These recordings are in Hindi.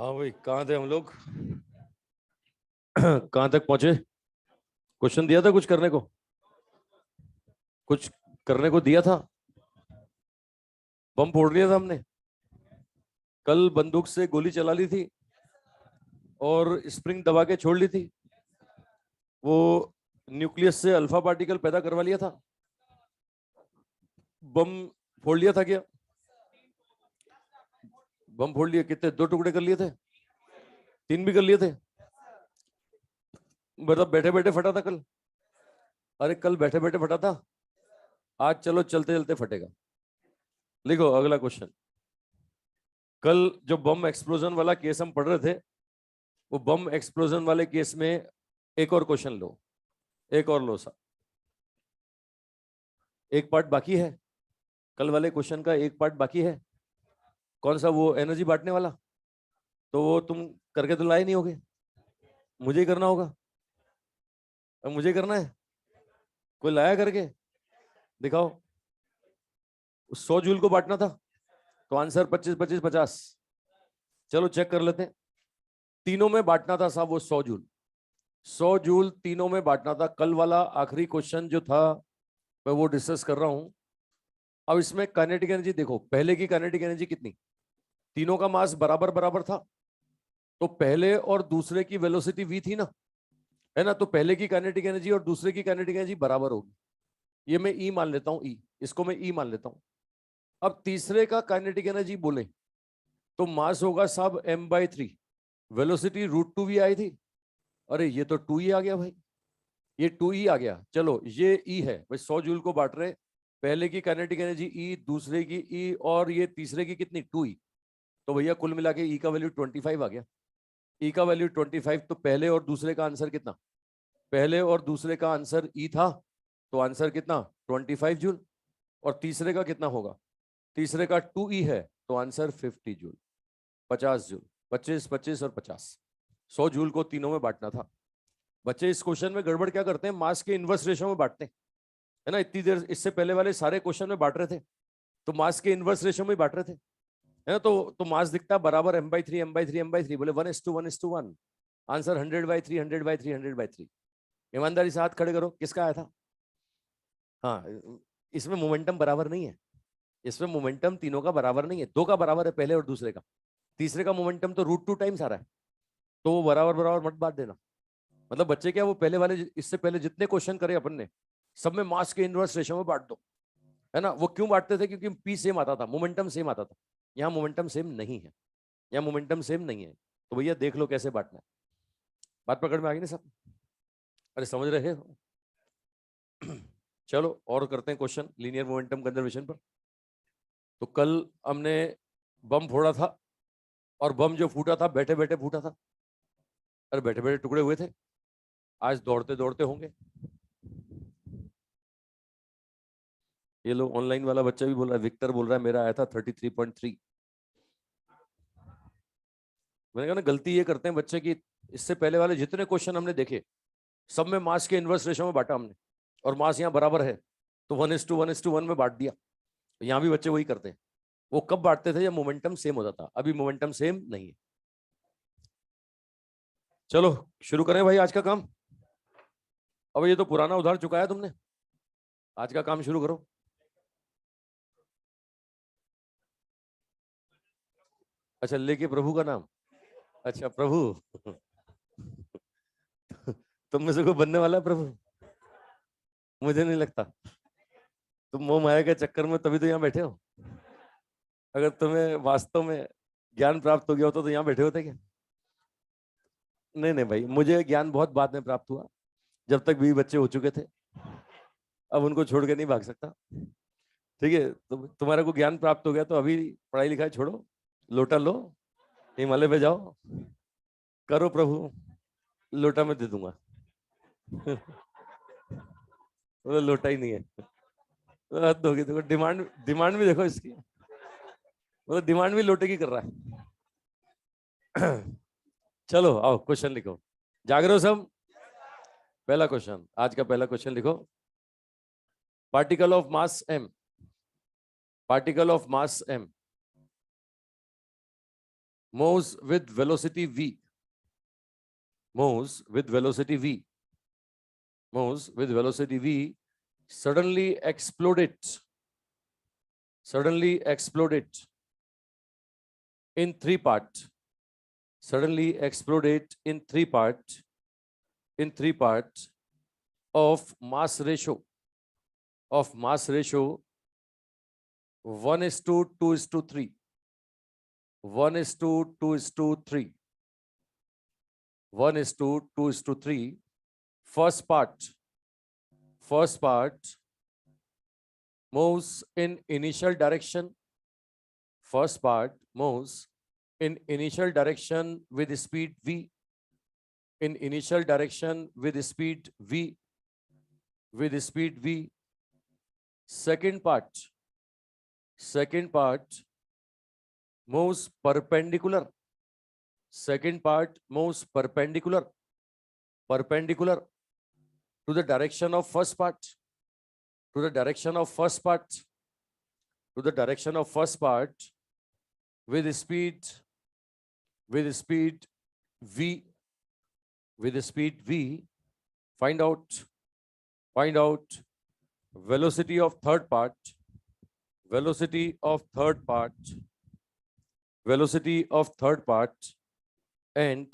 हाँ भाई, कहाँ थे हम लोग? कहाँ तक पहुंचे? क्वेश्चन दिया था कुछ करने को? कुछ करने को दिया था? बम फोड़ लिया था हमने। कल बंदूक से गोली चला ली थी और स्प्रिंग दबा के छोड़ ली थी। वो न्यूक्लियस से अल्फा पार्टिकल पैदा करवा लिया था। बम फोड़ लिया था क्या? बम फोड़ लिए कितने? 2 टुकड़े कर लिए थे? 3 भी कर लिए थे? मतलब बैठे बैठे फटा था कल? अरे कल बैठे बैठे फटा था। आज चलो चलते चलते फटेगा। लिखो अगला क्वेश्चन। कल जो बम एक्सप्लोजन वाला केस हम पढ़ रहे थे, वो बम एक्सप्लोजन वाले केस में एक और क्वेश्चन लो। एक और लो सा। एक पार्ट बाकी है। कल वाले क्वेश्चन का एक पार्ट बाकी है। कौन सा? वो एनर्जी बांटने वाला। तो वो तुम करके तो लाए नहीं होगे। मुझे ही करना होगा। अब मुझे करना है। कोई लाया करके? दिखाओ। 100 जूल को बांटना था, तो आंसर 25 25 50। चलो चेक कर लेते हैं। तीनों में बांटना था साहब वो 100 जूल। 100 जूल तीनों में बांटना था। कल वाला आखिरी क्वेश्चन जो था, मैं वो डिस्कस कर रहा हूं। अब इसमें काइनेटिक एनर्जी देखो। पहले की काइनेटिक एनर्जी कितनी? तीनों का मास बराबर बराबर था, तो पहले और दूसरे की वेलोसिटी v थी ना, है ना? तो पहले की काइनेटिक एनर्जी और दूसरे की काइनेटिक एनर्जी बराबर होगी। ये मैं ई मान लेता हूं। ई, इसको मैं ई मान लेता हूं। अब तीसरे का काइनेटिक एनर्जी बोले तो मास होगा साहब m/3। वेलोसिटी √2v आई थी। अरे ये तो 2e आ गया भाई। ये 2e आ गया। चलो ये e है भाई। 100 जूल को बांट रहे। पहले की काइनेटिक एनर्जी e, दूसरे की e, और ये तीसरे की कितनी? 2e। तो भैया कुल मिला के e का वैल्यू 25 आ गया। e का वैल्यू 25। तो पहले और दूसरे का आंसर कितना? पहले और दूसरे का आंसर ई था, तो आंसर कितना? 25 जूल। और तीसरे का कितना होगा? तीसरे का 2e है, तो आंसर 50 जूल। 50 जूल। 25 25 और 50। 100 जूल को तीनों में बांटना था। बच्चे इस क्वेश्चन में गड़बड़ क्या करते हैं? मास के इनवर्स रेशो में बांटते हैं, है ना? इतनी देर इससे पहले वाले सारे क्वेश्चन में बांट रहे थे, तो मास के इनवर्स रेशो में बांट रहे थे, है ना? तो मास दिखता है बराबर m/3 m/3 m/3। बोले 1:1:1। आंसर 100/3 100/3 100/3। ईमानदारी से हाथ खड़े करो, किसका आया था? हाँ। इसमें मोमेंटम बराबर नहीं है। इसमें मोमेंटम तीनों का बराबर नहीं है। दो का बराबर है, पहले और दूसरे का। तीसरे का मोमेंटम तो √2 टाइम्स आ रहा है। तो वो बराबर बराबर मत बांट देना। मतलब बच्चे क्या, वो पहले वाले इससे पहले जितने क्वेश्चन करे अपन ने, सब में मास के इनवर्स रेशो में बांट दो, है ना? वो क्यों बांटते थे? क्योंकि पी सेम आता था, मोमेंटम सेम आता था। यहाँ मोमेंटम सेम नहीं है। यहाँ मोमेंटम सेम नहीं है। तो भैया देख लो कैसे बांटना है। बात पकड़ में आ गई ना सब? अरे समझ रहे हो? चलो और करते हैं क्वेश्चन लीनियर मोमेंटम कंजर्वेशन पर। तो कल हमने बम फोड़ा था, और बम जो फूटा था बैठे बैठे फूटा था। अरे बैठे बैठे टुकड़े हुए थे। आज दौड़ते दौड़ते होंगे। ये लोग ऑनलाइन वाला बच्चा भी बोल रहा है, विक्टर बोल रहा है मेरा आया था 33.3। मैंने कहा ना, गलती ये करते हैं बच्चे की, इससे पहले वाले जितने क्वेश्चन हमने देखे, सब में मास के इनवर्स रेशो में बांटा हमने, और मास यहाँ बराबर है, तो 1:1:1 में बांट दिया। यहाँ भी बच्चे वही करते हैं। वो कब बांटते थे? जब मोमेंटम सेम होता था। अभी मोमेंटम सेम नहीं है। चलो शुरू करें भाई आज का काम। अब ये तो पुराना उधार चुकाया तुमने। आज का काम शुरू करो। अच्छा, लेके प्रभु का नाम। अच्छा प्रभु। तुम में से कोई बनने वाला है प्रभु? मुझे नहीं लगता। तुम मोह माया के चक्कर में तभी तो यहाँ बैठे हो। अगर तुम्हें वास्तव में ज्ञान प्राप्त हो गया होता तो यहाँ बैठे होते क्या? नहीं नहीं भाई, मुझे ज्ञान बहुत बाद में प्राप्त हुआ, जब तक बीवी बच्चे हो चुके थे। अब उनको छोड़ के नहीं भाग सकता। ठीक है, तो तुम्हारे को ज्ञान प्राप्त हो गया, तो अभी पढ़ाई लिखाई छोड़ो, लोटा लो, हिमालय पे जाओ, करो प्रभु। लोटा मैं दे दूंगा। वो लोटा ही नहीं है। हद होगी। देखो डिमांड, डिमांड भी देखो इसकी। मतलब डिमांड भी लोटे की कर रहा है। चलो आओ क्वेश्चन लिखो। जाग रहे हो सब? पहला क्वेश्चन, आज का पहला क्वेश्चन लिखो। Particle of mass m, particle of mass m moves with velocity v, moves with velocity v, moves with velocity v, suddenly exploded in three parts, suddenly exploded in three parts of mass ratio 1:2:3, 1:2:3, 1:2:3. First part moves in initial direction. First part moves in initial direction with speed v, in initial direction with speed v, Second part moves perpendicular. Second part moves perpendicular to the direction of first part, to the direction of first part with speed v, find out velocity of third part, and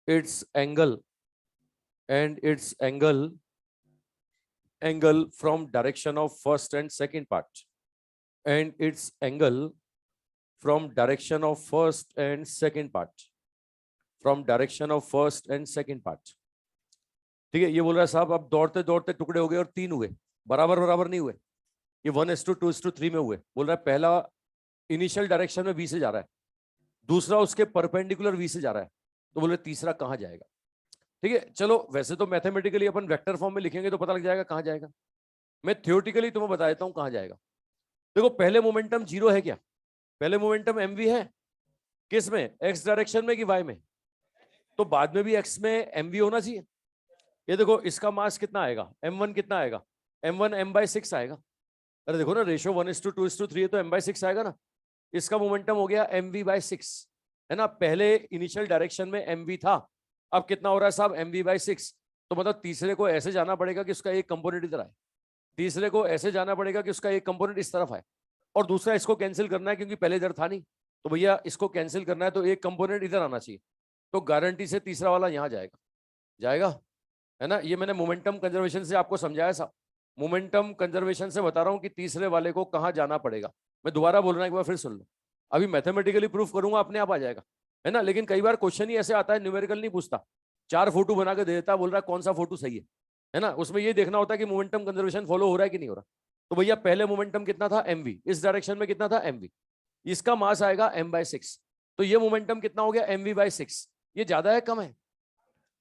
its angle, from direction of first and second part, and its angle from direction of first and second part, ठीक है। ये बोल रहा है साहब अब दौड़ते दौड़ते टुकड़े हो गए और 3 हुए, बराबर नहीं हुए, ये 1:2:3 में हुए। बोल रहा है पहला इनिशियल डायरेक्शन में v से जा रहा है, दूसरा उसके परपेंडिकुलर v से जा रहा है, तो बोल रहे तीसरा कहां जाएगा। ठीक है, चलो वैसे तो मैथमेटिकली अपन वेक्टर फॉर्म में लिखेंगे तो पता लग जाएगा कहां जाएगा, मैं थ्योरेटिकली तुम्हें बता देता हूं कहां जाएगा। देखो पहले मोमेंटम 0 है क्या, पहले मोमेंटम mv है, किस में, x डायरेक्शन में कि y में, तो बाद में भी x में mv होना चाहिए। ये देखो इसका मास कितना आएगा, m1 कितना आएगा, m1 m/6 आएगा। अरे देखो ना रेशियो 1:2:3 है तो m/6 आएगा ना। इसका मोमेंटम हो गया mv/6 है ना, पहले इनिशियल डायरेक्शन में mv था, अब कितना हो रहा है साहब mv/6, तो मतलब तीसरे को ऐसे जाना पड़ेगा कि उसका एक कंपोनेंट इधर आए, तीसरे को ऐसे जाना पड़ेगा कि उसका एक कंपोनेंट इस तरफ आए, और दूसरा इसको कैंसिल करना है क्योंकि पहले इधर था नहीं, तो भैया इसको कैंसिल करना है तो एक कंपोनेंट इधर आना चाहिए, तो गारंटी से तीसरा वाला यहां जाएगा है ना। ये मैंने मोमेंटम कंजर्वेशन से आपको समझाया साहब, मोमेंटम कंजर्वेशन से बता रहा हूं कि तीसरे वाले को कहां जाना पड़ेगा। मैं दोबारा बोल रहा हूं, एक बार फिर सुन लो, अभी मैथमेटिकली प्रूफ करूंगा अपने आप आ जाएगा है ना। लेकिन कई बार क्वेश्चन ही ऐसे आता है, न्यूमेरिकल नहीं पूछता, 4 फोटो बना के दे देता, बोल रहा है कौन सा फोटो सही है ना, उसमें ये देखना होता है कि मोमेंटम कंजर्वेशन फॉलो हो रहा है कि नहीं हो रहा। तो भैया पहले मोमेंटम कितना था mv, इस डायरेक्शन में कितना था mv, इसका मास आएगा m/6, तो ये मोमेंटम कितना हो गया mv/6, ये ज्यादा है कम है,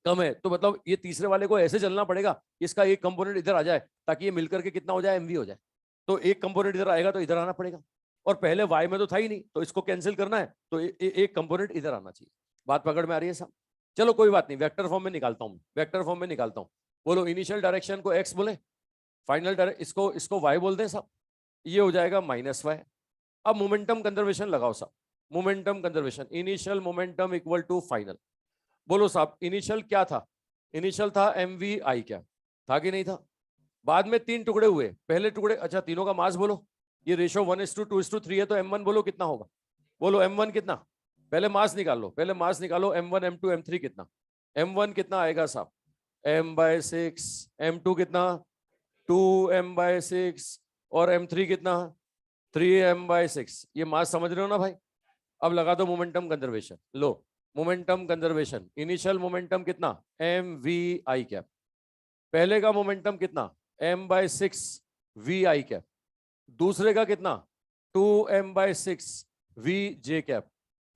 कम है, तो मतलब ये तीसरे वाले को ऐसे चलना पड़ेगा इसका एक कंपोनेंट इधर आ जाए ताकि ये मिलकर के कितना हो जाए mv हो जाए, तो एक कंपोनेंट इधर आएगा तो इधर आना पड़ेगा, और पहले y में तो था ही नहीं तो इसको कैंसिल करना है तो एक कंपोनेंट इधर आना चाहिए। बात पकड़ में आ रही है साहब, चलो कोई बात नहीं, वेक्टर फॉर्म में निकालता हूं, वेक्टर फॉर्म में निकालता हूं। बोलो इनिशियल डायरेक्शन को x बोले, फाइनल डायरेक्शन इसको y बोल दें साहब, ये हो जाएगा -y। अब मोमेंटम कंजर्वेशन लगाओ साहब, momentum conservation, initial momentum equal to final. बोलो साहब इनिशियल क्या था, इनिशियल था mvi, क्या था कि नहीं था, बाद में 3 टुकड़े हुए, पहले टुकड़े, अच्छा तीनों का मास बोलो, ये रेशियो 1:2:3 है तो m1 बोलो कितना होगा, बोलो m1 कितना, पहले मास निकाल लो, पहले मास निकालो, m1 m2 m3 कितना, m1 कितना आएगा साहब m/6, m2 कितना 2m/6 और m3 कितना 3m/6, ये मास समझ रहे हो ना भाई। अब लगा दो मोमेंटम कंजर्वेशन, लो मोमेंटम कंजर्वेशन, इनिशियल मोमेंटम कितना mvi कैप, पहले का मोमेंटम कितना m/6 vi कैप, दूसरे का कितना 2m/6 vj कैप,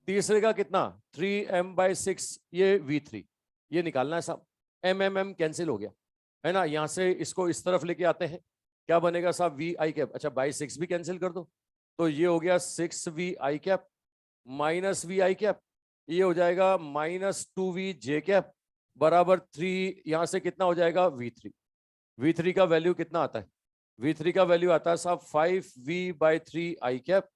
तीसरे का कितना 3m/6 ये v3, ये निकालना है साहब। mm कैंसिल हो गया है ना, यहां से इसको इस तरफ लेके आते हैं, क्या बनेगा साहब vi कैप, अच्छा बाई 6 भी कैंसिल कर दो, तो ये हो गया 6vi cap minus vi cap, ये हो जाएगा -2vj कैप बराबर 3, यहां से कितना हो जाएगा v3, v3 का वैल्यू कितना आता है, v3 का वैल्यू आता है साहब 5v/3 i कैप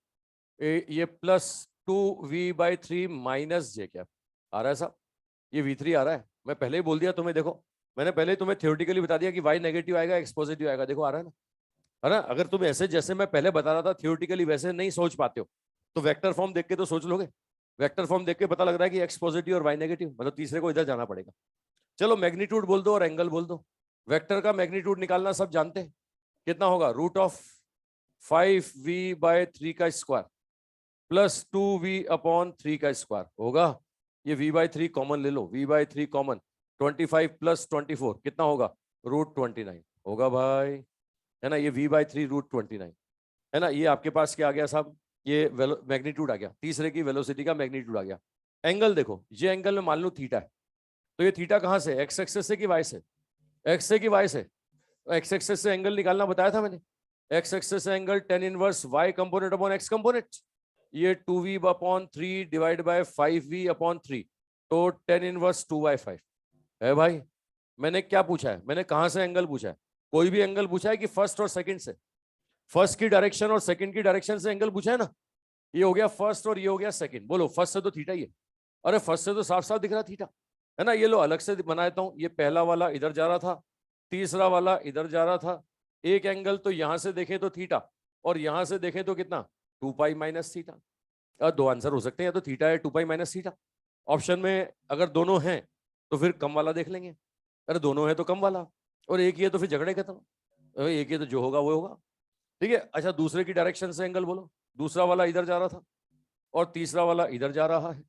ये +2v/3 माइनस जे कैप आ रहा है साहब, ये v3 आ रहा है। मैं पहले ही बोल दिया तुम्हें, देखो मैंने पहले ही तुम्हें थ्योरेटिकली बता दिया कि y नेगेटिव आएगा, x पॉजिटिव आएगा, देखो आ रहा है ना, है ना। अगर तुम ऐसे जैसे मैं पहले बता रहा था थ्योरेटिकली वैसे नहीं सोच पाते हो तो वेक्टर फॉर्म देख के तो सोच लोगे। वेक्टर फॉर्म देख के पता लग रहा है कि x पॉजिटिव और y नेगेटिव, मतलब तीसरे को इधर जाना पड़ेगा। चलो मैग्नीट्यूड बोल दो और एंगल बोल दो। वेक्टर का मैग्नीट्यूड निकालना सब जानते हैं, कितना होगा, √5v/3 का स्क्वायर +2v/3 का स्क्वायर होगा। ये v/3 कॉमन ले लो, v/3 कॉमन, 25 + 24 कितना होगा, √29 होगा भाई, है ना। ये v/3 √29 है ना। ये आपके पास क्या आ गया साहब, ये मैग्नीट्यूड आ गया, तीसरे की वेलोसिटी का मैग्नीट्यूड आ गया। एंगल देखो, ये एंगल में मान लो थीटा है, तो ये थीटा कहां से, एक्स एक्सेस से कि वाई से, एक्स से कि वाई से, एक्स एक्सेस से एंगल निकालना बताया था मैंने। एक्स एक्सेस से angle tan inverse y component upon x component, ये 2v/3 डिवाइड बाय 5v/3, तो tan इनवर्स 2/5 है भाई। मैंने क्या पूछा है, मैंने कहां से एंगल पूछा है, कोई भी एंगल पूछा है कि फर्स्ट और सेकंड से, फर्स्ट की डायरेक्शन और सेकंड की डायरेक्शन से एंगल पूछा है ना। ये हो गया फर्स्ट और ये हो गया सेकंड, बोलो फर्स्ट से तो थीटा ही है, अरे फर्स्ट से तो साफ साफ दिख रहा थीटा, है ना। ये लो अलग से बना देता हूं, ये पहला वाला इधर जा रहा था, तीसरा वाला इधर जा रहा था। एक एंगल तो यहां से देखें तो थीटा, और यहां से देखें तो कितना, 2π - थीटा। दो आंसर हो सकते हैं, या तो थीटा है 2π - थीटा। ऑप्शन में अगर दोनों हैं तो फिर कम वाला देख लेंगे, अरे दोनों है तो कम वाला, और एक ही है तो फिर झगड़े खत्म, एक ही तो जो होगा वो होगा। ठीक है, अच्छा दूसरे की डायरेक्शन से एंगल बोलो, दूसरा वाला इधर जा रहा था और तीसरा वाला इधर जा रहा है,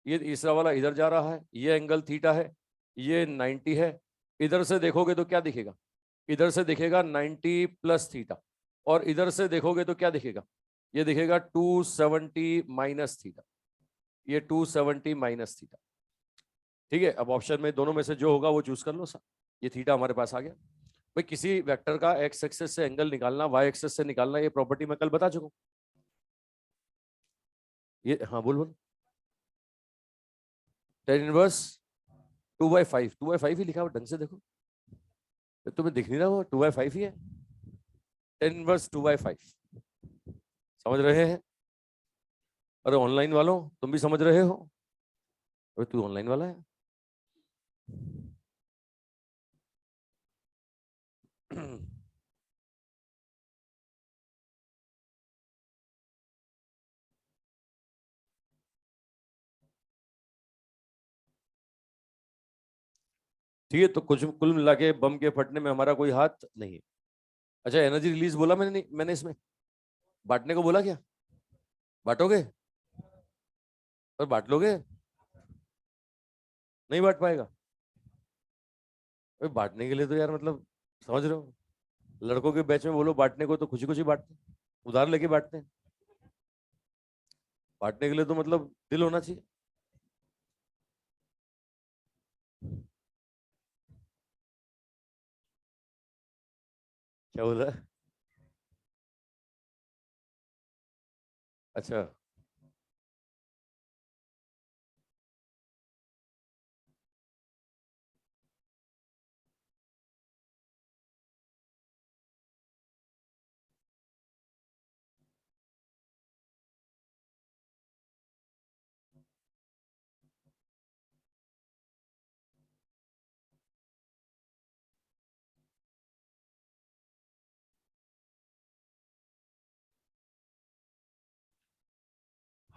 ये तीसरा वाला इधर जा रहा है, ये एंगल थीटा है, ये 90 है। इधर से देखोगे तो क्या दिखेगा, इधर से दिखेगा 90 + थीटा, और इधर से देखोगे तो क्या दिखेगा, ये दिखेगा 270 - थीटा, ये 270 - थीटा। ठीक है, अब ऑप्शन में दोनों में से जो होगा वो चूज कर लो सर। ये थीटा हमारे पास आ गया भाई। किसी वेक्टर का एक्स एक्सेस से एंगल निकालना, वाई एक्सेस से निकालना, ये प्रॉपर्टी मैं कल बता चुका हूं। ये हाँ बोल बोल, tan इनवर्स 2/5, 2/5 ही लिखा हुआ, ढंग से देखो, तुम्हें दिख नहीं रहा, वो 2/5 ही है, tan इनवर्स 2/5, समझ रहे हैं। अरे ऑनलाइन वालों तुम भी समझ रहे हो, अरे तू ऑनलाइन वाला है। ठीक है, तो कुछ कुल मिला के बम के फटने में हमारा कोई हाथ नहीं है। अच्छा एनर्जी रिलीज बोला मैंने, नहीं मैंने इसमें बांटने को बोला क्या, बांटोगे और बांट लोगे, नहीं बांट पाएगा भाई। बांटने के लिए तो यार मतलब, समझ रहे हो, लड़कों के बैच में बोलो बांटने को तो खुशी खुशी बांटते हैं, उधार लेके बांटते हैं। बांटने के लिए तो मतलब दिल होना चाहिए। क्या बोला, अच्छा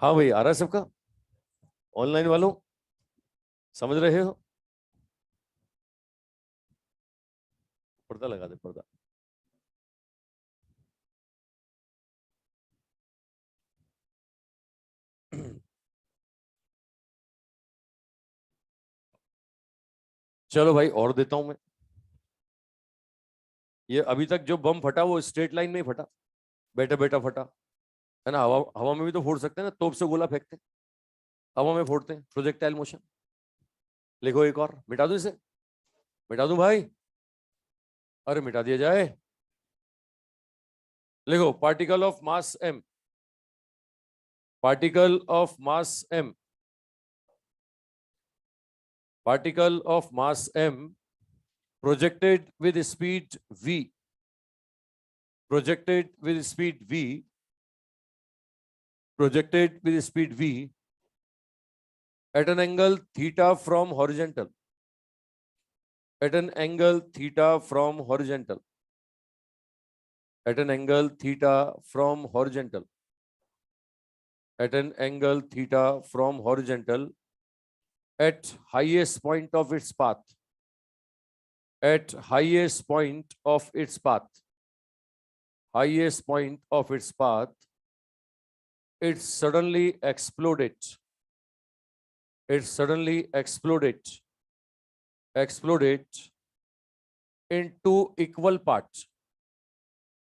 हाँ भाई, आ रहा है सबका, ऑनलाइन वालों समझ रहे हो। पर्दा लगा दे, पर्दा। चलो भाई और देता हूं मैं। ये अभी तक जो बम फटा वो स्ट्रेट लाइन में ही फटा, बैठा बैठा फटा, है ना। हवा हवा में भी तो फोड़ सकते हैं ना, तोप से गोला फेंकते हैं, हवा में फोड़ते हैं, प्रोजेक्टाइल मोशन। लिखो एक और, मिटा दूं इसे, मिटा दूं भाई, अरे मिटा दिया जाए। लिखो particle of mass m, particle of mass m, particle of mass m projected with speed v, projected with speed v projected with speed v at an angle theta from horizontal, at an angle theta from horizontal, at an angle theta from horizontal, at an angle theta from horizontal, at highest point of its path, at highest point of its path, highest point of its path, it suddenly exploded. It suddenly exploded into equal parts,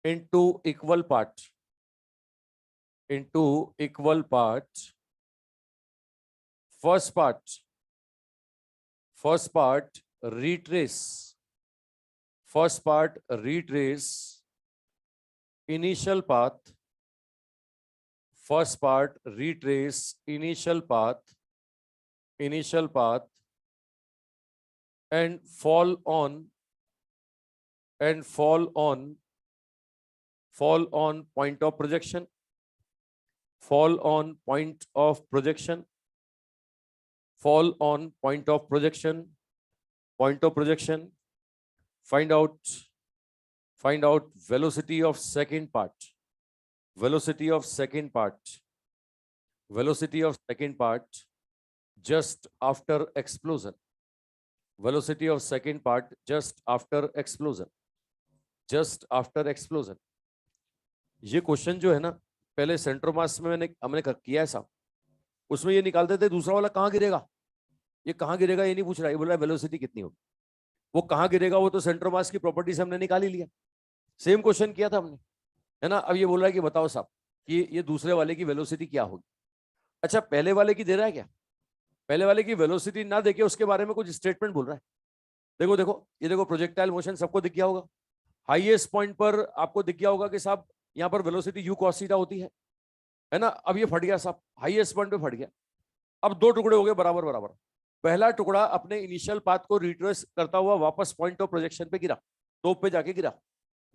into equal parts, into equal parts. First part, retrace. First part, retrace initial path. First part, retrace initial path, and fall on point of projection, fall on point of projection, fall on point of projection, find out velocity of second part, velocity of second part just after explosion, velocity of second part just after explosion, just after explosion. ये क्वेश्चन जो है ना, पहले सेंट्रो मास में हमने किया है साहब, उसमें ये निकालते थे दूसरा वाला कहाँ गिरेगा, ये कहाँ गिरेगा ये नहीं पूछ रहा है, ये बोल रहा है वेलोसिटी कितनी होगी। वो कहाँ गिरेगा वो तो सेंट्रो मास की प्रॉपर्टी से हमने निकाल ही लिया, सेम क्वेश्चन किया था हमने, है ना। अब ये बोल रहा है कि बताओ साहब कि ये दूसरे वाले की वेलोसिटी क्या होगी। अच्छा, पहले वाले की दे रहा है क्या, पहले वाले की वेलोसिटी ना देके उसके बारे में कुछ स्टेटमेंट बोल रहा है। देखो देखो, ये देखो प्रोजेक्टाइल मोशन सबको दिख गया होगा, हाईएस्ट पॉइंट पर आपको दिख गया होगा कि साहब यहाँ पर वेलोसिटी यू कॉस थीटा होती है ना। अब ये फट गया साहब, हाईएस्ट पॉइंट पे फट गया। अब दो टुकड़े हो गए बराबर बराबर। पहला टुकड़ा अपने इनिशियल पाथ को रिट्रेस करता हुआ वापस पॉइंट ऑफ प्रोजेक्शन पे गिरा, टॉप पे जाके गिरा,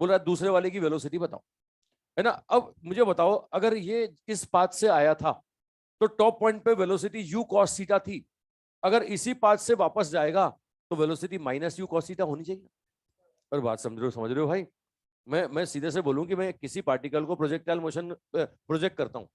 बोल रहा दूसरे वाले की वेलोसिटी बताओ, है ना। अब मुझे बताओ अगर ये इस पाथ से आया था तो टॉप पॉइंट पे वेलोसिटी यू कॉस थीटा थी, अगर इसी पाथ से वापस जाएगा तो velocity minus you cos theta होनी चाहिए। पर बात समझ रहे हो भाई, मैं सीधे से बोलूं कि मैं किसी पार्टिकल को प्रोजेक्टाइल मोशन प्रोजेक्ट करता हूं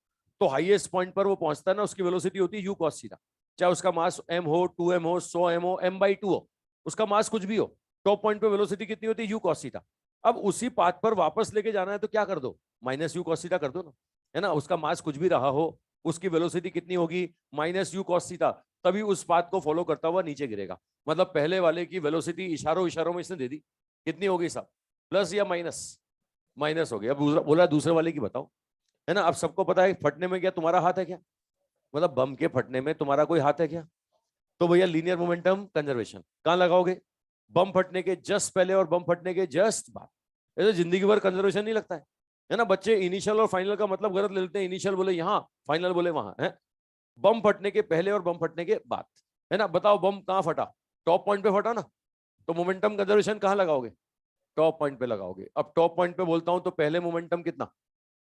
तो हाईएस्ट पॉइंट पर वो पहुंचता है ना, उसकी वेलोसिटी होती है यू कॉस थीटा, चाहे उसका मास m हो, 2m हो, 100m हो, m/2 हो, उसका मास कुछ भी हो, टॉप पॉइंट पे वेलोसिटी कितनी होती है यू कॉस थीटा। अब उसी पाथ पर वापस लेके जाना है तो क्या कर दो, माइनस यू कॉस थीटा कर दो ना, है ना। उसका मास कुछ भी रहा हो, उसकी वेलोसिटी कितनी होगी, माइनस यू कॉस थीटा, तभी उस पाथ को फॉलो करता हुआ नीचे गिरेगा। मतलब पहले वाले की वेलोसिटी इशारों में इसने दे दी, कितनी होगी साहब, प्लस या माइनस, माइनस हो गया। अब बोला दूसरे वाले की बताओ, है ना। अब सबको पता है फटने में क्या तुम्हारा हाथ है क्या, मतलब बम के फटने में तुम्हारा कोई हाथ है क्या। तो भैया लीनियर मोमेंटम कंजर्वेशन कहां लगाओगे, बम फटने के जस्ट पहले और बम फटने के जस्ट बाद। ऐसे जिंदगी भर कंजर्वेशन नहीं लगता है ना। बच्चे इनिशियल और फाइनल का मतलब गलत ले लेते हैं, इनिशियल बोले यहाँ, फाइनल बोले वहां है। बम फटने के पहले और बम फटने के बाद, है ना। बताओ बम कहां फटा, टॉप पॉइंट पे फटा ना, तो मोमेंटम कंजर्वेशन कहां लगाओगे, टॉप पॉइंट पे लगाओगे। अब टॉप पॉइंट पे बोलता हूं तो पहले मोमेंटम कितना,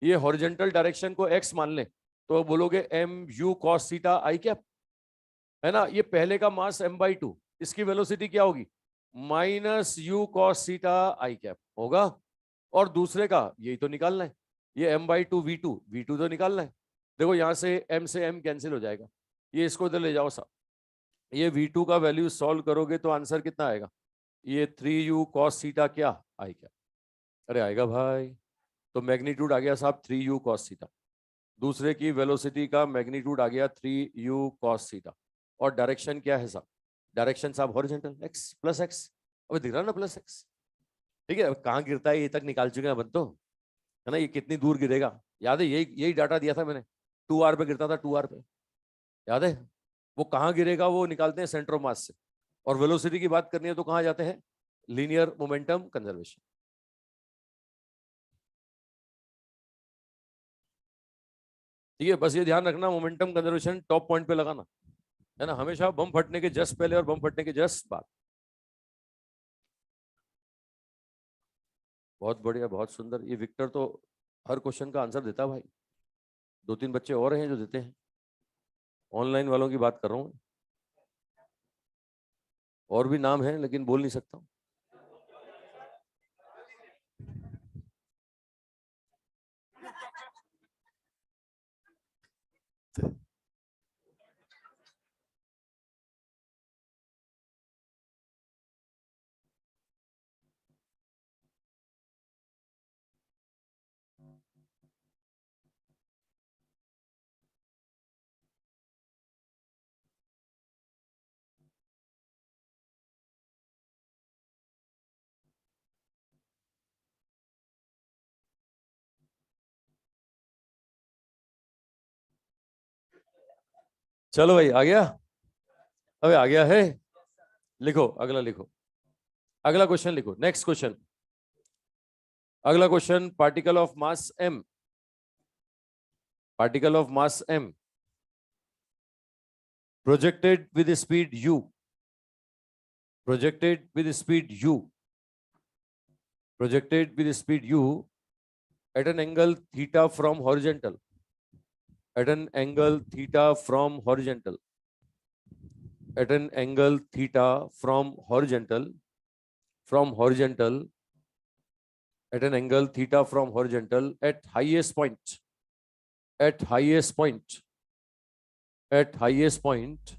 ये हॉरिजॉन्टल डायरेक्शन को एक्स मान ले तो बोलोगे M U cos theta I cap, है ना। ये पहले का मास m/2, इसकी वेलोसिटी क्या होगी, minus you cos theta I cap होगा। और दूसरे का यही तो निकालना है, ये m/2 v2 तो निकालना है। देखो यहां से m कैंसिल हो जाएगा, ये इसको इधर ले जाओ साहब, ये v2 का वैल्यू सॉल्व करोगे तो आंसर कितना आएगा, ये 3u cos थीटा क्या आई क्या, अरे आएगा भाई। तो मैग्नीट्यूड आ गया साहब 3u cos थीटा, दूसरे की वेलोसिटी का मैग्नीट्यूड आ गया 3u cos थीटा। और डायरेक्शन क्या है साहब, डायरेक्शन साहब हॉरिजॉन्टल x प्लस एक्स, अब दिख रहा ना प्लस एक्स, ठीक है। कहाँ गिरता है ये तक निकाल चुके हैं अपन तो, है ना। ये कितनी दूर गिरेगा याद है, यही यही डाटा दिया था मैंने, 2r पे गिरता था, 2r पे याद है। वो कहाँ गिरेगा वो निकालते हैं सेंटर ऑफ मास से, और वेलोसिटी की बात करनी है तो कहाँ जाते हैं, लीनियर मोमेंटम कंजर्वेशन। ठीक है, बस ये ध्यान रखना मोमेंटम कंजर्वेशन टॉप पॉइंट पे लगाना, है ना, हमेशा बम फटने के जस्ट पहले और बम फटने के जस्ट बाद। बहुत बढ़िया, बहुत सुंदर, ये विक्टर तो हर क्वेश्चन का आंसर देता भाई। दो तीन बच्चे और हैं जो देते हैं, ऑनलाइन वालों की बात कर रहा हूँ। और भी नाम है लेकिन बोल नहीं सकता हूँ। चलो भाई, आ गया। अबे आ गया है। लिखो, अगला लिखो, अगला क्वेश्चन लिखो, नेक्स्ट क्वेश्चन। अगला question, particle of mass m, particle of mass m projected with speed u, projected with speed u, projected with speed u at an angle theta from horizontal, at an angle theta from horizontal, at an angle theta from horizontal, from horizontal, at an angle theta from horizontal at highest point, at highest point, at highest point,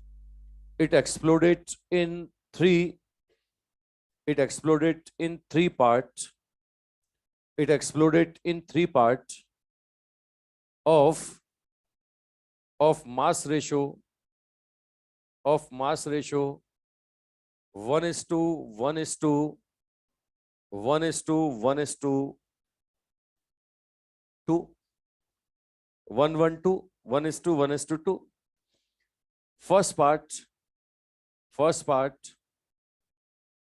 it exploded in three, it exploded in three parts, it exploded in three parts of mass ratio, of mass ratio 1 is to 1 is to 1 is to 1 is to 2, 1 1 2, 1 is to 1 is to 2. First part, first part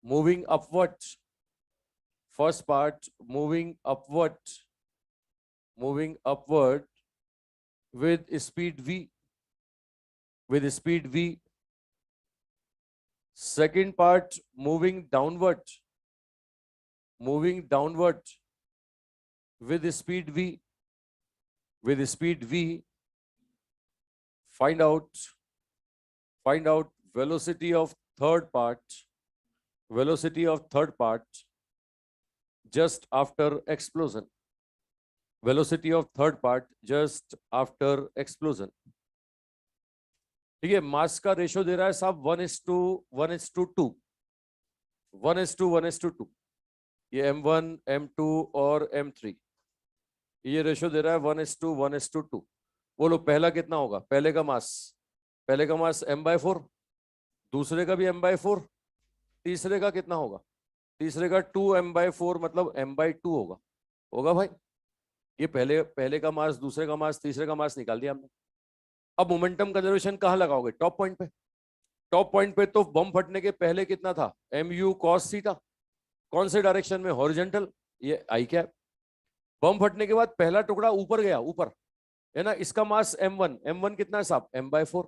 moving upward, first part moving upward, moving upward with speed v, with speed v. Second part moving downward, moving downward with speed v, with speed v. Find out, find out velocity of third part, velocity of third part just after explosion, velocity of third part just after explosion. ठीक है, मास का रेशो दे रहा है साहब 1:1:2, 1:1:2, ये m1 m2 और m3, ये रेशो दे रहा है 1:1:2। बोलो पहला कितना होगा, पहले का मास, पहले का मास m/4, दूसरे का भी m/4, तीसरे का कितना होगा, तीसरे का 2m/4 मतलब m/2 होगा, होगा भाई। ये पहले का मास, दूसरे का मास, तीसरे का मास निकाल दिया हमने। अब मोमेंटम कंजर्वेशन कहाँ लगाओगे, टॉप पॉइंट पे। टॉप पॉइंट पे तो बम फटने के पहले कितना था, mu cos थीटा, कौन से डायरेक्शन में, हॉरिजॉन्टल, ये आई कैप। बम फटने के बाद पहला टुकड़ा ऊपर गया, ऊपर है ना, इसका मास m1, m1 कितना है साहब, m/4,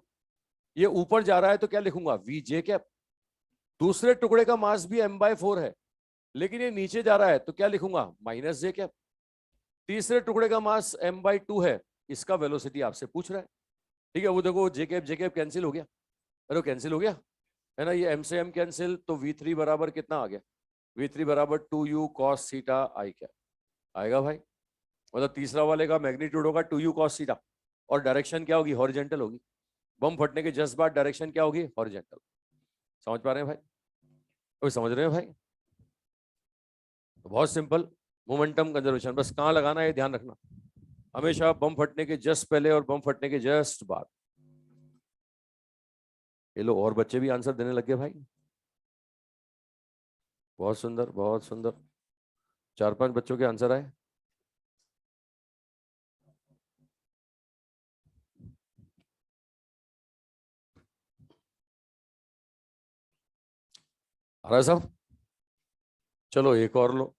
ये ऊपर जा रहा है तो क्या लिखूंगा, vj कैप। दूसरे टुकड़े का मास भी m/4 है लेकिन ये नीचे जा रहा है तो क्या लिखूंगा, -j कैप। तीसरे टुकड़े का मास m/2 है, इसका वेलोसिटी आपसे पूछ रहा है। ठीक है, वो देखो जे कैप कैंसिल हो गया, अरे कैंसिल हो गया है ना, ये m से m कैंसिल, तो v3 बराबर कितना आ गया, v3 बराबर 2u cos theta I cap आएगा भाई। मतलब तीसरा वाले का मैग्नीट्यूड होगा 2u cos थीटा और डायरेक्शन क्या होगी, हॉरिजॉन्टल होगी। बम फटने के जस्ट बाद डायरेक्शन क्या होगी, हॉरिजॉन्टल। समझ पा रहे हैं भाई, कोई समझ रहे हैं भाई, तो बहुत सिंपल मोमेंटम कंजर्वेशन, बस कहाँ लगाना है ध्यान रखना, हमेशा बम फटने के जस्ट पहले और बम फटने के जस्ट बाद। ये लो और बच्चे भी आंसर देने लगे भाई, बहुत सुंदर बहुत सुंदर, 4-5 बच्चों के आंसर आए। आ रहा है सब, चलो एक और लो।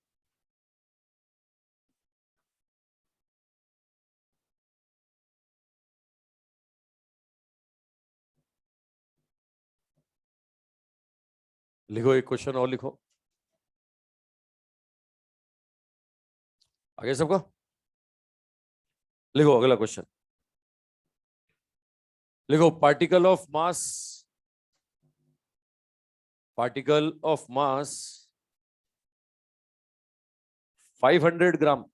लिखो एक क्वेश्चन और लिखो, आगे सबका लिखो अगला क्वेश्चन। लिखो पार्टिकल ऑफ मास 500 ग्राम,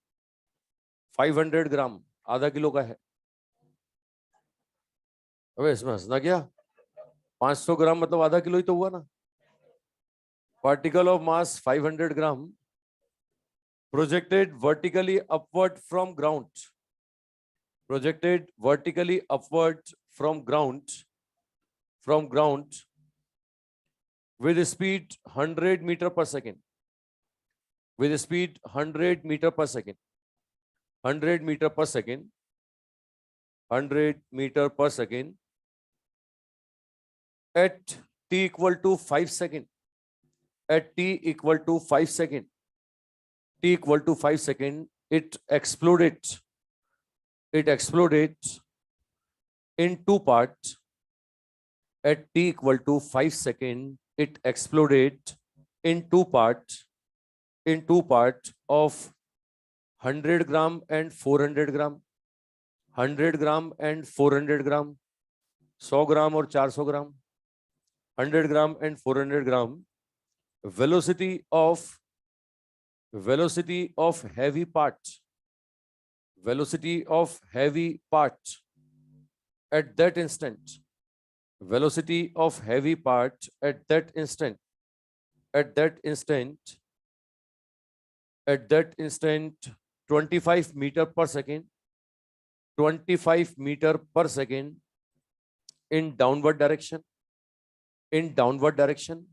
500 ग्राम आधा किलो का है। अबे इसमें हंसना क्या, 500 ग्राम मतलब आधा किलो ही तो हुआ ना। Particle of mass 500 gram projected vertically upward from ground, projected vertically upward from ground with speed 100 meter per second, with speed 100 meter per second, 100 meter per second, 100 meter per second at t equal to 5 second, at t equal to 5 second, t equal to 5 second, it exploded in two parts. At t equal to 5 second, it exploded in two parts of 100 gram and 400 gram, 100 gram and 400 gram, 100 ग्राम और 400 ग्राम, 100 ग्राम and 400 gram, velocity of heavy part, velocity of heavy part at that instant, velocity of heavy part at that instant, at that instant, at that instant 25 meter per second, 25 meter per second in downward direction, in downward direction,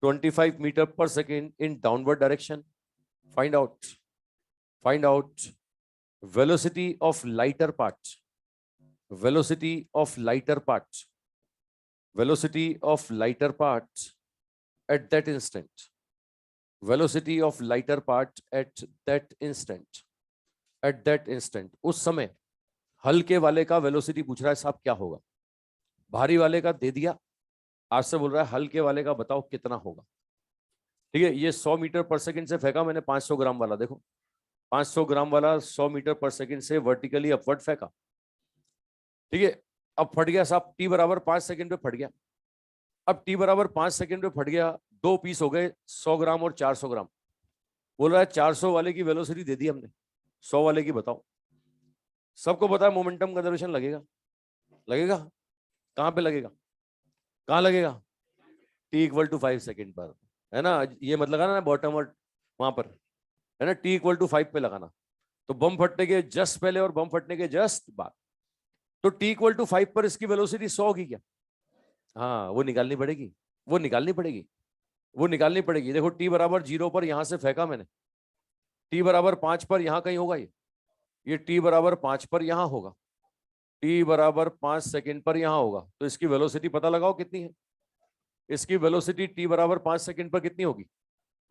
25 meter per second in downward direction. Find out velocity of lighter part, velocity of lighter part, velocity of lighter part at that instant, velocity of lighter part at that instant, at that instant. उस समय हल्के वाले का वेलोसिटी पूछ रहा है साहब क्या होगा, भारी वाले का दे दिया, आपसे बोल रहा है हल्के वाले का बताओ कितना होगा। ठीक है, ये 100 मीटर पर सेकंड से फेंका मैंने 500 ग्राम वाला, देखो 500 ग्राम वाला 100 मीटर पर सेकंड से वर्टिकली अपवर्ड फेंका। ठीक है, अब फट गया साहब, टी बराबर 5 सेकंड पे फट गया। अब टी बराबर 5 सेकंड पे फट गया, दो पीस हो गए 100 ग्राम और 400 ग्राम। बोल रहा है 400 वाले की वेलोसिटी दे दी हमने, 100 वाले की बताओ। सबको पता है मोमेंटम कंजर्वेशन लगेगा, लगेगा कहां पे लगेगा, कहां लगेगा, टी इक्वल टू 5 सेकंड पर, है ना। ये मत लगाना ना बॉटम और वहां पर, है ना, टी इक्वल टू 5 पे लगाना। तो बम फटने के जस्ट पहले और बम फटने के जस्ट बाद, तो टी इक्वल टू 5 पर इसकी वेलोसिटी 100 की क्या, हाँ वो निकालनी पड़ेगी, वो निकालनी पड़ेगी, वो निकालनी पड़ेगी। देखो टी बराबर 0 पर यहां से फेंका मैंने, टी बराबर 5 पर यहां कहीं होगा, ये टी बराबर 5 पर यहां होगा, टी बराबर 5 सेकंड पर यहां होगा। तो इसकी वेलोसिटी पता लगाओ कितनी है, इसकी वेलोसिटी टी बराबर 5 सेकंड पर कितनी होगी।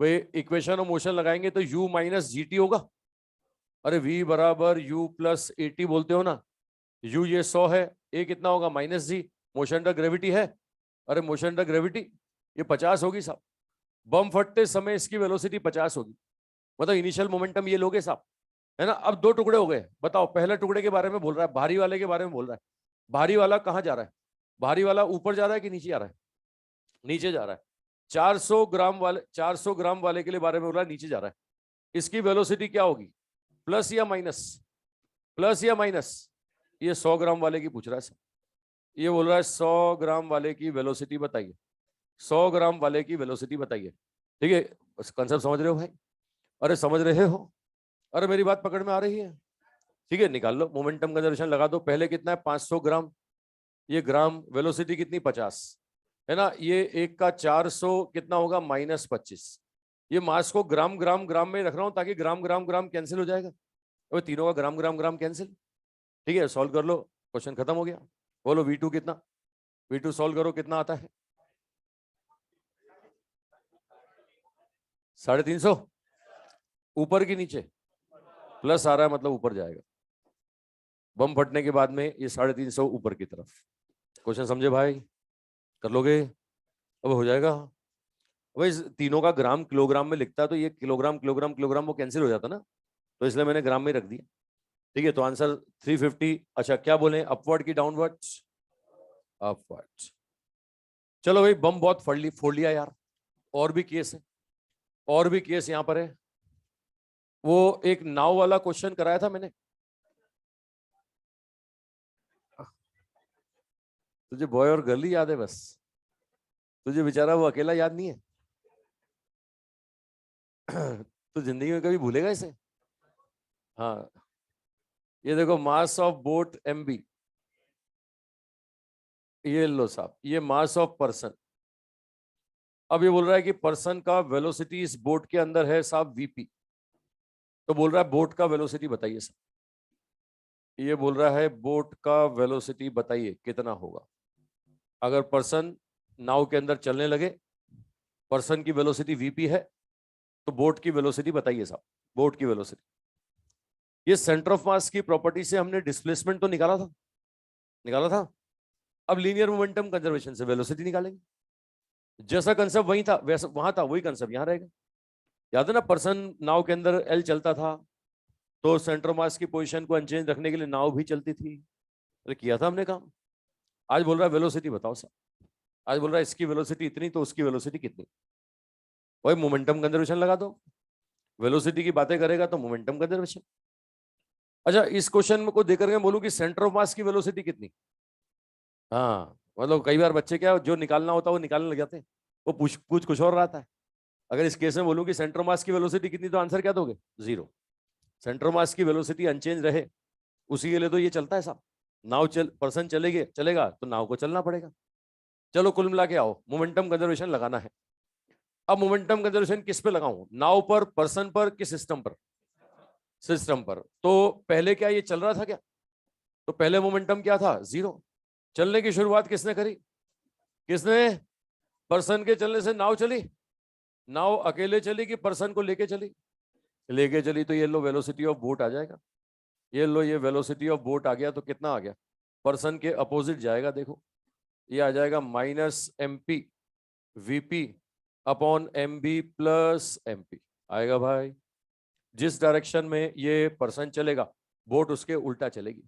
वे इक्वेशन ऑफ मोशन लगाएंगे तो u माइनस जी टी होगा। अरे v बराबर u प्लस ए टी बोलते हो ना, u ये 100 है, a कितना होगा माइनस जी, मोशन अंडर ग्रेविटी है, अरे मोशन अंडर ग्रेविटी ये 50 होगी साहब। बम फटते समय इसकी वेलोसिटी 50 होगी, मतलब इनिशियल मोमेंटम ये लोगे साहब, है ना। अब दो टुकड़े हो गए, बताओ पहले टुकड़े के बारे में बोल रहा है, भारी वाले के बारे में बोल रहा है। भारी वाला कहां जा रहा है, भारी वाला ऊपर जा रहा है कि नीचे जा रहा है, नीचे जा रहा है। 400 ग्राम वाले के लिए बारे में बोल रहा है, नीचे जा रहा है। इसकी वेलोसिटी क्या होगी, प्लस या माइनस, प्लस या माइनस। ये 100 ग्राम वाले की पूछ रहा है सर, ये बोल रहा है 100 ग्राम वाले की वेलोसिटी बताइए, 100 ग्राम वाले की वेलोसिटी बताइए। ठीक है, कंसेप्ट समझ रहे हो भाई, अरे समझ रहे हो, अरे मेरी बात पकड़ में आ रही है। ठीक है, निकाल लो, मोमेंटम कंजर्वेशन लगा दो। पहले कितना है 500 ग्राम, ये ग्राम, वेलोसिटी कितनी 50, है ना। ये एक का 400 कितना होगा माइनस 25। ये मास को ग्राम ग्राम ग्राम में रख रहा हूं ताकि ग्राम ग्राम ग्राम कैंसिल हो जाएगा, और तीनों का ग्राम ग्राम ग्राम कैंसिल। ठीक है, सॉल्व कर लो, क्वेश्चन खत्म हो गया। बोलो V2 कितना, V2 सॉल्व करो कितना आता है, 350, ऊपर की नीचे, प्लस आ रहा है मतलब ऊपर जाएगा। बम फटने के बाद में ये 350 ऊपर की तरफ। क्वेश्चन समझे भाई, कर लोगे, अब हो जाएगा। भाई तीनों का ग्राम किलोग्राम में लिखता है तो ये किलोग्राम किलोग्राम किलोग्राम वो कैंसिल हो जाता ना, तो इसलिए मैंने ग्राम में रख दिया। ठीक है, तो आंसर 350। अच्छा क्या बोले, अपवर्ड की डाउनवर्ड, अपवर्ड। चलो भाई, बम बहुत फोड़ लिया यार। और भी केस है, और भी केस यहां पर है। वो एक नाव वाला क्वेश्चन कराया था मैंने, तुझे बॉय और गर्ल ही याद है बस, तुझे बेचारा वो अकेला याद नहीं है। तो जिंदगी में कभी भूलेगा इसे? हाँ, ये देखो, मास ऑफ बोट MB, ये लो साहब, ये मास ऑफ पर्सन। अब ये बोल रहा है कि पर्सन का वेलोसिटी इस बोट के अंदर है साहब VP। तो बोल रहा है बोट का वेलोसिटी बताइए साहब, ये बोल रहा है बोट का वेलोसिटी बताइए कितना होगा। अगर पर्सन नाव के अंदर चलने लगे, पर्सन की वेलोसिटी VP है, तो बोट की वेलोसिटी बताइए साहब, बोट की वेलोसिटी। ये सेंटर ऑफ मास की प्रॉपर्टी से हमने डिस्प्लेसमेंट तो निकाला था। अब लीनियर मोमेंटम कंजर्वेशन से वेलोसिटी निकालेंगे। जैसा कंसेप्ट वही था, वैसा वहां था, वही कंसेप्ट यहां रहेगा। याद है ना, पर्सन नाव के अंदर L चलता था, तो सेंटर ऑफ मास की पोजीशन को अनचेंज रखने के लिए नाव भी चलती थी। अरे किया था हमने काम। आज बोल रहा है वेलोसिटी बताओ सर, आज बोल रहा है इसकी वेलोसिटी इतनी, तो उसकी वेलोसिटी कितनी। वही मोमेंटम कंजर्वेशन लगा दो, वेलोसिटी की बातें करेगा तो मोमेंटम कंजर्वेशन। अच्छा, इस क्वेश्चन को देकर के बोलूं कि सेंटर ऑफ मास की वेलोसिटी कितनी। हाँ, मतलब कई बार बच्चे क्या जो निकालना होता है वो निकालने लग जाते हैं, वो पूछ पूछ कुछ और रहा है। अगर इस केस में बोलूं कि सेंटर मास की वेलोसिटी कितनी, तो आंसर क्या दोगे? 0। सेंटर मास की वेलोसिटी अनचेंज रहे, उसी के लिए तो ये चलता है साहब। नाव पर्सन चलेगा तो नाव को चलना पड़ेगा। चलो कुल मिला के आओ, मोमेंटम कंजर्वेशन लगाना है। अब मोमेंटम कंजर्वेशन किस पे लगाऊं, नाव पर, पर्सन पर, किस सिस्टम पर? सिस्टम पर। तो पहले क्या ये चल रहा था क्या? तो पहले मोमेंटम क्या था? 0। चलने की शुरुआत किसने करी? किसने? पर्सन के चलने से नाव चली। नाव अकेले चली कि पर्सन को लेके चली? लेके चली, तो ये लो वेलोसिटी ऑफ बोट आ जाएगा। ये लो, ये वेलोसिटी ऑफ बोट आ गया, तो कितना आ गया? पर्सन के अपोजिट जाएगा, देखो ये आ जाएगा -MP VP upon MB plus MP आएगा भाई। जिस डायरेक्शन में ये पर्सन चलेगा, बोट उसके उल्टा चलेगी।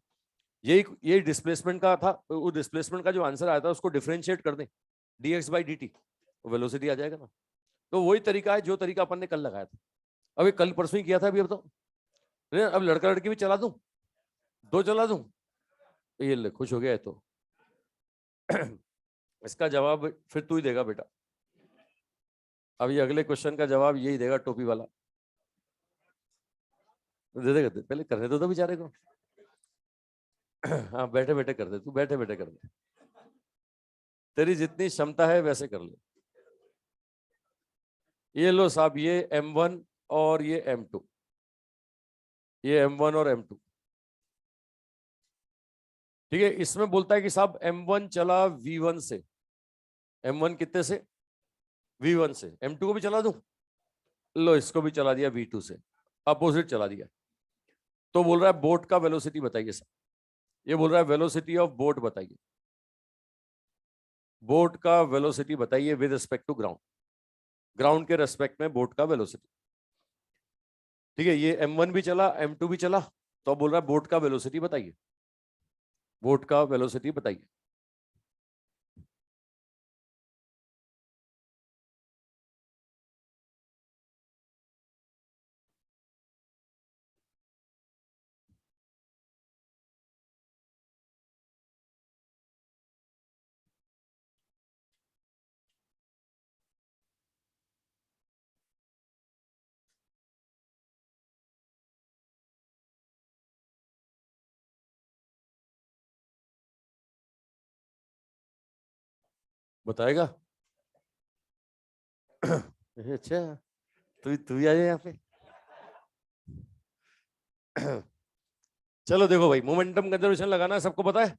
यही डिस्प्लेसमेंट का था, वो डिस्प्लेसमेंट का जो आंसर आया था उसको डिफरेंशिएट कर दें, dx/dt, वेलोसिटी आ जाएगा ना। तो वही तरीका है जो तरीका अपन ने कल लगाया था। अभी कल परसों ही किया था, अभी अब तो अब लड़का लड़की भी चला दूं, 2 चला दूं, तो ये ले खुश हो गया है तो। इसका जवाब फिर तू ही देगा बेटा। अब ये अगले क्वेश्चन का जवाब यही देगा टोपी वाला। दे देगा, पहले करने दो तो बेचारे को। हाँ, बैठे बैठे कर दे, तू बैठे बैठे कर दे, तेरी जितनी क्षमता है वैसे कर ले। ये लो साहब, ये M1 और ये M2, ये M1 और M2, ठीक है। इसमें बोलता है कि साहब M1 चला V1 से, M1 कितने से? V1 से। M2 को भी चला दूं? लो, इसको भी चला दिया V2 से, अपोजिट चला दिया। तो बोल रहा है बोट का वेलोसिटी बताइए सर, ये बोल रहा है वेलोसिटी ऑफ बोट बताइए, बोट का वेलोसिटी बताइए with respect to ground, ground के रेस्पेक्ट में बोट का वेलोसिटी। ठीक है, ये M1 भी चला, M2 भी चला, तो अब बोल रहा है बोट का वेलोसिटी बताइए, बोट का वेलोसिटी बताइए। बताएगा? अच्छा, तू ही आ जाए यहाँ पे। चलो देखो भाई, मोमेंटम कंजर्वेशन लगाना है, सबको पता है।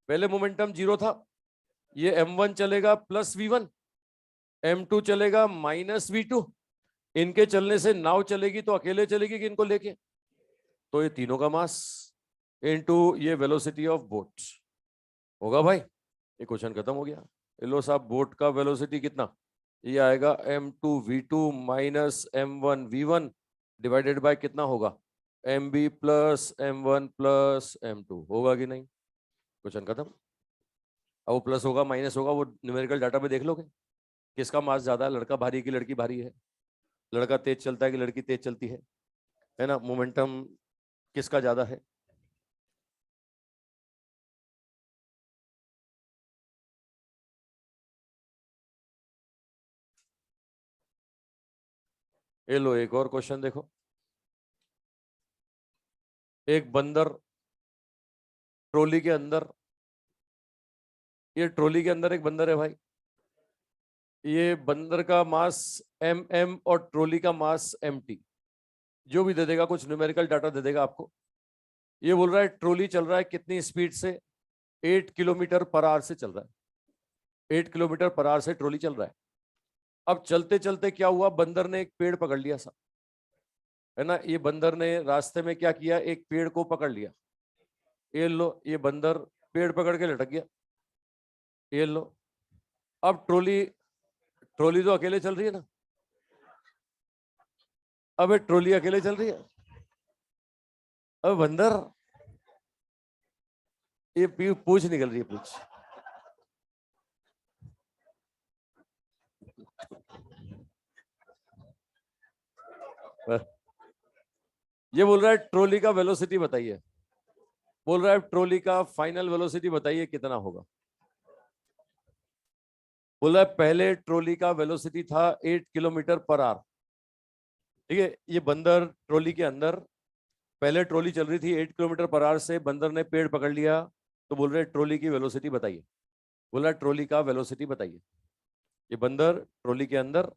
पहले मोमेंटम 0 था, ये M1 चलेगा +V1, M2 चलेगा -V2। इनके चलने से नाव चलेगी, तो अकेले चलेगी कि इनको लेके? तो ये तीनों का मास इनटू ये वेलोसिटी ऑफ बोट होगा भाई। ये क्वेश्चन खत्म हो गया। लो साहब, बोट का वेलोसिटी कितना? ये आएगा M2V2 -M1V1 डिवाइडेड बाय कितना होगा? MB + M1 + M2 होगा कि नहीं? क्वेश्चन खत्म। अब वो प्लस होगा माइनस होगा वो न्यूमेरिकल डाटा पे देख लोगे, किसका मास ज्यादा है, लड़का भारी है कि लड़की भारी है, लड़का तेज चलता है कि लड़की तेज चलती है ना, मोमेंटम किसका ज्यादा है। ये लो एक और क्वेश्चन देखो। एक बंदर ट्रॉली के अंदर, ये ट्रॉली के अंदर एक बंदर है भाई, ये बंदर का मास एम और ट्रॉली का मास mt, जो भी दे देगा कुछ न्यूमेरिकल डाटा दे देगा आपको। ये बोल रहा है ट्रॉली चल रहा है कितनी स्पीड से, 8 किलोमीटर पर आवर से चल रहा है, 8 किलोमीटर पर आवर से ट्रॉली चल रहा है। अब चलते चलते क्या हुआ, बंदर ने एक पेड़ पकड़ लिया सा, है ना, ये बंदर ने रास्ते में क्या किया, एक पेड़ को पकड़ लिया। ये लो ये बंदर पेड़ पकड़ के लटक गया। ये लो, अब ट्रॉली, ट्रॉली तो अकेले चल रही है ना, अब ये ट्रॉली अकेले चल रही है। अब बंदर, ये पूछ निकल रही है, पूछ। ये बोल रहा है ट्रॉली का वेलोसिटी बताइए, बोल रहा है ट्रॉली का फाइनल वेलोसिटी बताइए कितना होगा। बोला पहले ट्रॉली का वेलोसिटी था 8 किलोमीटर पर आवर। ठीक है, ये बंदर ट्रॉली के अंदर, पहले ट्रॉली चल रही थी 8 किलोमीटर पर आवर से, बंदर ने पेड़ पकड़ लिया, तो बोल रहे ट्रॉली की वेलोसिटी बताइए। बोला ट्रॉली का वेलोसिटी बताइए। ये बंदर ट्रॉली के अंदर,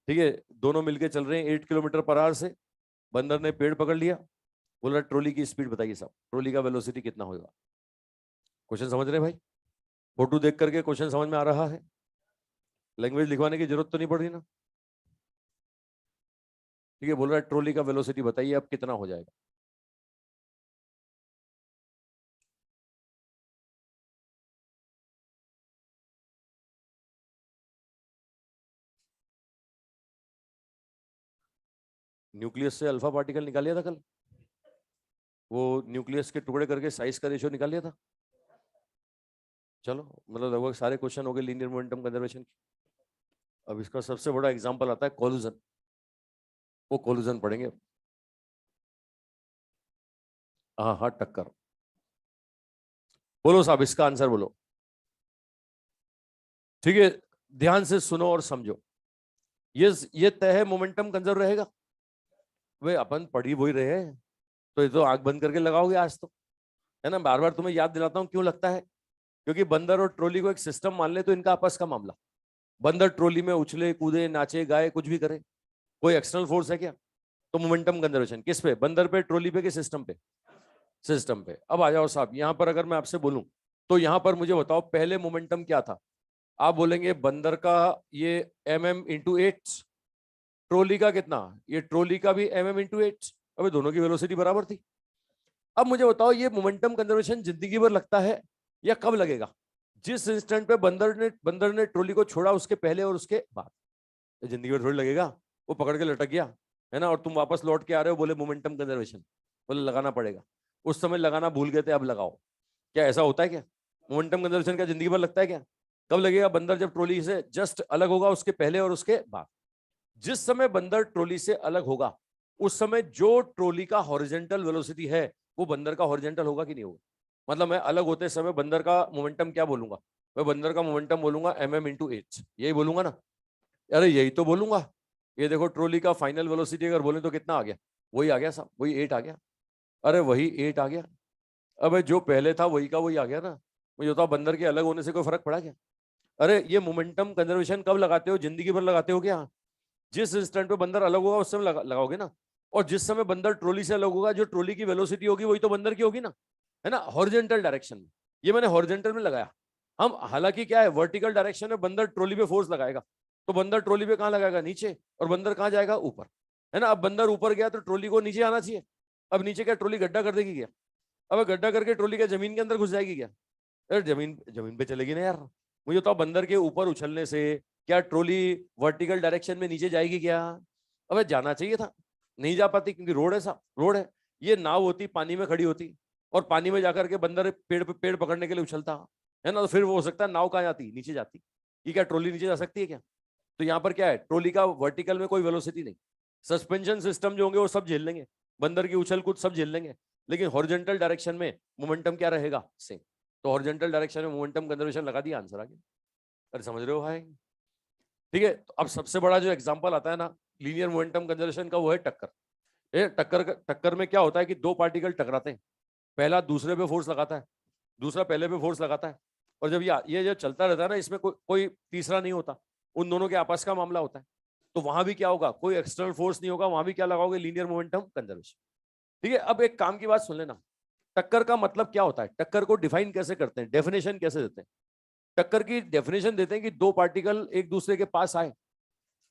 ठीक है, दोनों मिलके चल रहे हैं 8 किलोमीटर पर आवर से, बंदर ने पेड़ पकड़ लिया, बोल रहा ट्रॉली की स्पीड बताइए साहब, ट्रॉली का वेलोसिटी कितना होगा। क्वेश्चन समझ रहे हैं भाई, फोटो देख करके क्वेश्चन समझ में आ रहा है, लैंग्वेज लिखवाने की जरूरत तो नहीं पड़ रही ना। ठीक है, बोल रहा है ट्रॉली का वेलोसिटी बताइए अब कितना हो जाएगा। न्यूक्लियस से अल्फा पार्टिकल निकाल लिया था कल, वो न्यूक्लियस के टुकड़े करके साइज का रेशियो निकाल लिया था। चलो मतलब लगभग सारे क्वेश्चन हो गए लीनियर मोमेंटम कंजर्वेशन की। अब इसका सबसे बड़ा एग्जांपल आता है कोलूजन, वो कोलूजन पढ़ेंगे। हाँ हाँ टक्कर, बोलो साहब इसका आंसर बोलो। ठीक है, ध्यान से सुनो और समझो। ये तय है मोमेंटम कंजर्व रहेगा, वे अपन पढ़ ही वही रहे हैं, तो ये तो आंख बंद करके लगाओगे आज तो, है ना। बार बार तुम्हें याद दिलाता हूं, क्यों लगता है, क्योंकि बंदर और ट्रॉली को एक सिस्टम मान ले तो इनका आपस का मामला, बंदर ट्रॉली में उछले कूदे नाचे गाए कुछ भी करे, कोई एक्सटर्नल फोर्स है क्या। तो मोमेंटम कंजर्वेशन किस पे, बंदर पे, ट्रॉली पे, के सिस्टम पे, सिस्टम पे। अब आ जाओ साहब, यहां पर अगर मैं आपसे बोलूं तो यहां पर मुझे बताओ पहले मोमेंटम क्या था। आप बोलेंगे बंदर का ये mm×8, ट्रॉली का कितना, ये ट्रॉली का भी mm×8, अबे दोनों की वेलोसिटी बराबर थी। अब मुझे बताओ ये मोमेंटम कंजर्वेशन जिंदगी भर लगता है या कब लगेगा, जिस इंस्टेंट पे बंदर ने ट्रॉली को छोड़ा उसके पहले और उसके बाद। तो जिंदगी भर थोड़ी लगेगा, वो पकड़ के लटक गया, है ना, और तुम वापस लौट के आ रहे हो, बोले मोमेंटम कंजर्वेशन, बोले लगाना पड़ेगा। उस समय लगाना भूल गए थे, अब लगाओ। क्या ऐसा होता है क्या, मोमेंटम कंजर्वेशन का जिंदगी भर लगता है क्या। कब लगेगा, बंदर जब ट्रॉली से जस्ट अलग होगा उसके पहले और उसके बाद। जिस समय बंदर ट्रॉली से अलग होगा उस समय जो ट्रॉली का हॉरिजेंटल वेलोसिटी है वो बंदर का हॉरिजेंटल होगा कि नहीं होगा। मतलब मैं अलग होते समय बंदर का मोमेंटम क्या बोलूंगा, मैं बंदर का मोमेंटम बोलूंगा mm×8, यही बोलूंगा ना। अरे यही तो बोलूंगा। ये देखो ट्रॉली का फाइनल वेलोसिटी अगर बोले तो कितना आ गया, वही आ गया साहब, वही 8 आ गया। अरे वही 8 आ गया। अब जो पहले था वही का वही आ गया ना। मुझे बताओ बंदर के अलग होने से कोई फर्क पड़ा क्या। अरे ये मोमेंटम कंजर्वेशन कब लगाते हो, जिंदगी भर लगाते हो क्या। जिस इंस्टेंट पे बंदर अलग होगा उस समय लगाओगे ना। और जिस समय बंदर ट्रॉली से अलग होगा, जो ट्रॉली की वेलोसिटी होगी वही तो बंदर की होगी ना, है ना, हॉरिजॉन्टल डायरेक्शन में। ये मैंने हॉरिजॉन्टल में लगाया। हम हालांकि क्या है, वर्टिकल डायरेक्शन में बंदर ट्रॉली पे फोर्स लगाएगा, तो बंदर ट्रॉली पे कहां लगाएगा, नीचे, और बंदर कहां जाएगा, ऊपर, है ना। अब बंदर ऊपर गया तो ट्रॉली को नीचे आना चाहिए। अब नीचे क्या ट्रॉली गड्ढा कर देगी क्या, अब गड्ढा करके ट्रॉली क्या जमीन के अंदर घुस जाएगी क्या। अरे जमीन जमीन पे चलेगी ना यार। मुझे तो बंदर के ऊपर उछलने से क्या ट्रॉली वर्टिकल डायरेक्शन में नीचे जाएगी क्या। अबे जाना चाहिए था, नहीं जा पाती क्योंकि रोड है, सा रोड है। ये नाव होती पानी में खड़ी होती और पानी में जाकर के बंदर पेड़ पकड़ने के लिए उछलता, है ना, तो फिर वो हो सकता है नाव कहाँ जाती, नीचे जाती। ये क्या ट्रॉली नीचे जा सकती है क्या? तो यहाँ पर क्या है, ट्रॉली का वर्टिकल में कोई वेलोसिटी नहीं, सस्पेंशन सिस्टम जो होंगे वो सब झेल लेंगे, बंदर की उछल कूद सब झेल लेंगे, लेकिन हॉरिजॉन्टल डायरेक्शन में मोमेंटम क्या रहेगा, सेम। तो हॉरिजॉन्टल डायरेक्शन में मोमेंटम कंजर्वेशन लगा दिया, आंसर आ गया। अरे समझ रहे हो भाई? ठीक है, तो अब सबसे बड़ा जो एग्जांपल आता है ना लीनियर मोमेंटम कंजर्वेशन का, वो है टक्कर। टक्कर में क्या होता है कि दो पार्टिकल टकराते हैं, पहला दूसरे पे फोर्स लगाता है, दूसरा पहले पे फोर्स लगाता है, और जब ये जो चलता रहता है ना, इसमें कोई तीसरा नहीं होता, उन दोनों के आपस का मामला होता है। तो वहां भी क्या होगा, कोई एक्सटर्नल फोर्स नहीं होगा, वहां भी क्या लगाओगे, लीनियर मोमेंटम कंजर्वेशन। ठीक है, अब एक काम की बात सुन लेना, टक्कर का मतलब क्या होता है, टक्कर को डिफाइन कैसे करते हैं, डेफिनेशन कैसे देते हैं? टक्कर की डेफिनेशन देते हैं कि दो पार्टिकल एक दूसरे के पास आए,